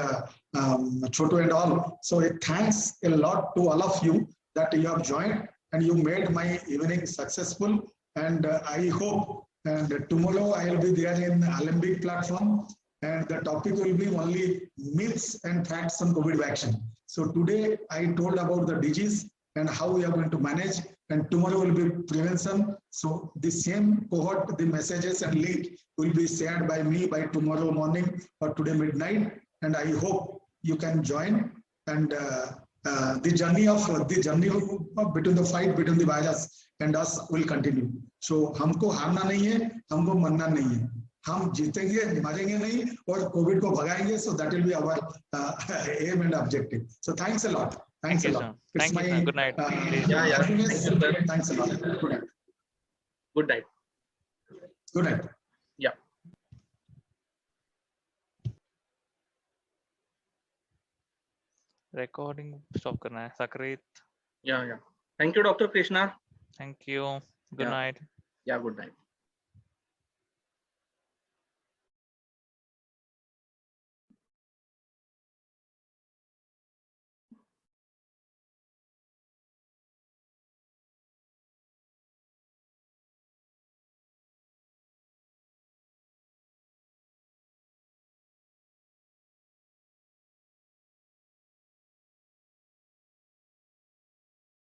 [SPEAKER 2] Chotu and all. So it thanks a lot to all of you that you have joined and you made my evening successful. And I hope, and tomorrow I will be there in Alembic platform, and the topic will be only myths and facts on COVID vaccine. So today I told about the disease and how we are going to manage, and tomorrow will be prevention. So the same cohort, the messages and link will be shared by me by tomorrow morning or today midnight. And I hope you can join. And the journey between the fight between the virus and us will continue. So हमको हारना नहीं है, हमको मरना नहीं है. हम जीतेंगे, मरेंगे नहीं, और कोविड को भगाएंगे. So that will be our aim and objective. So thanks a lot. Thanks a lot.
[SPEAKER 1] Thank you, sir. Good night.
[SPEAKER 2] Thanks a lot. Good night.
[SPEAKER 3] Good night.
[SPEAKER 2] Good night.
[SPEAKER 3] Yeah.
[SPEAKER 1] Recording stop करना है, Sakrit.
[SPEAKER 3] Yeah. Thank you, Dr. Krishna.
[SPEAKER 1] Thank you. Good night.
[SPEAKER 3] Yeah, good night.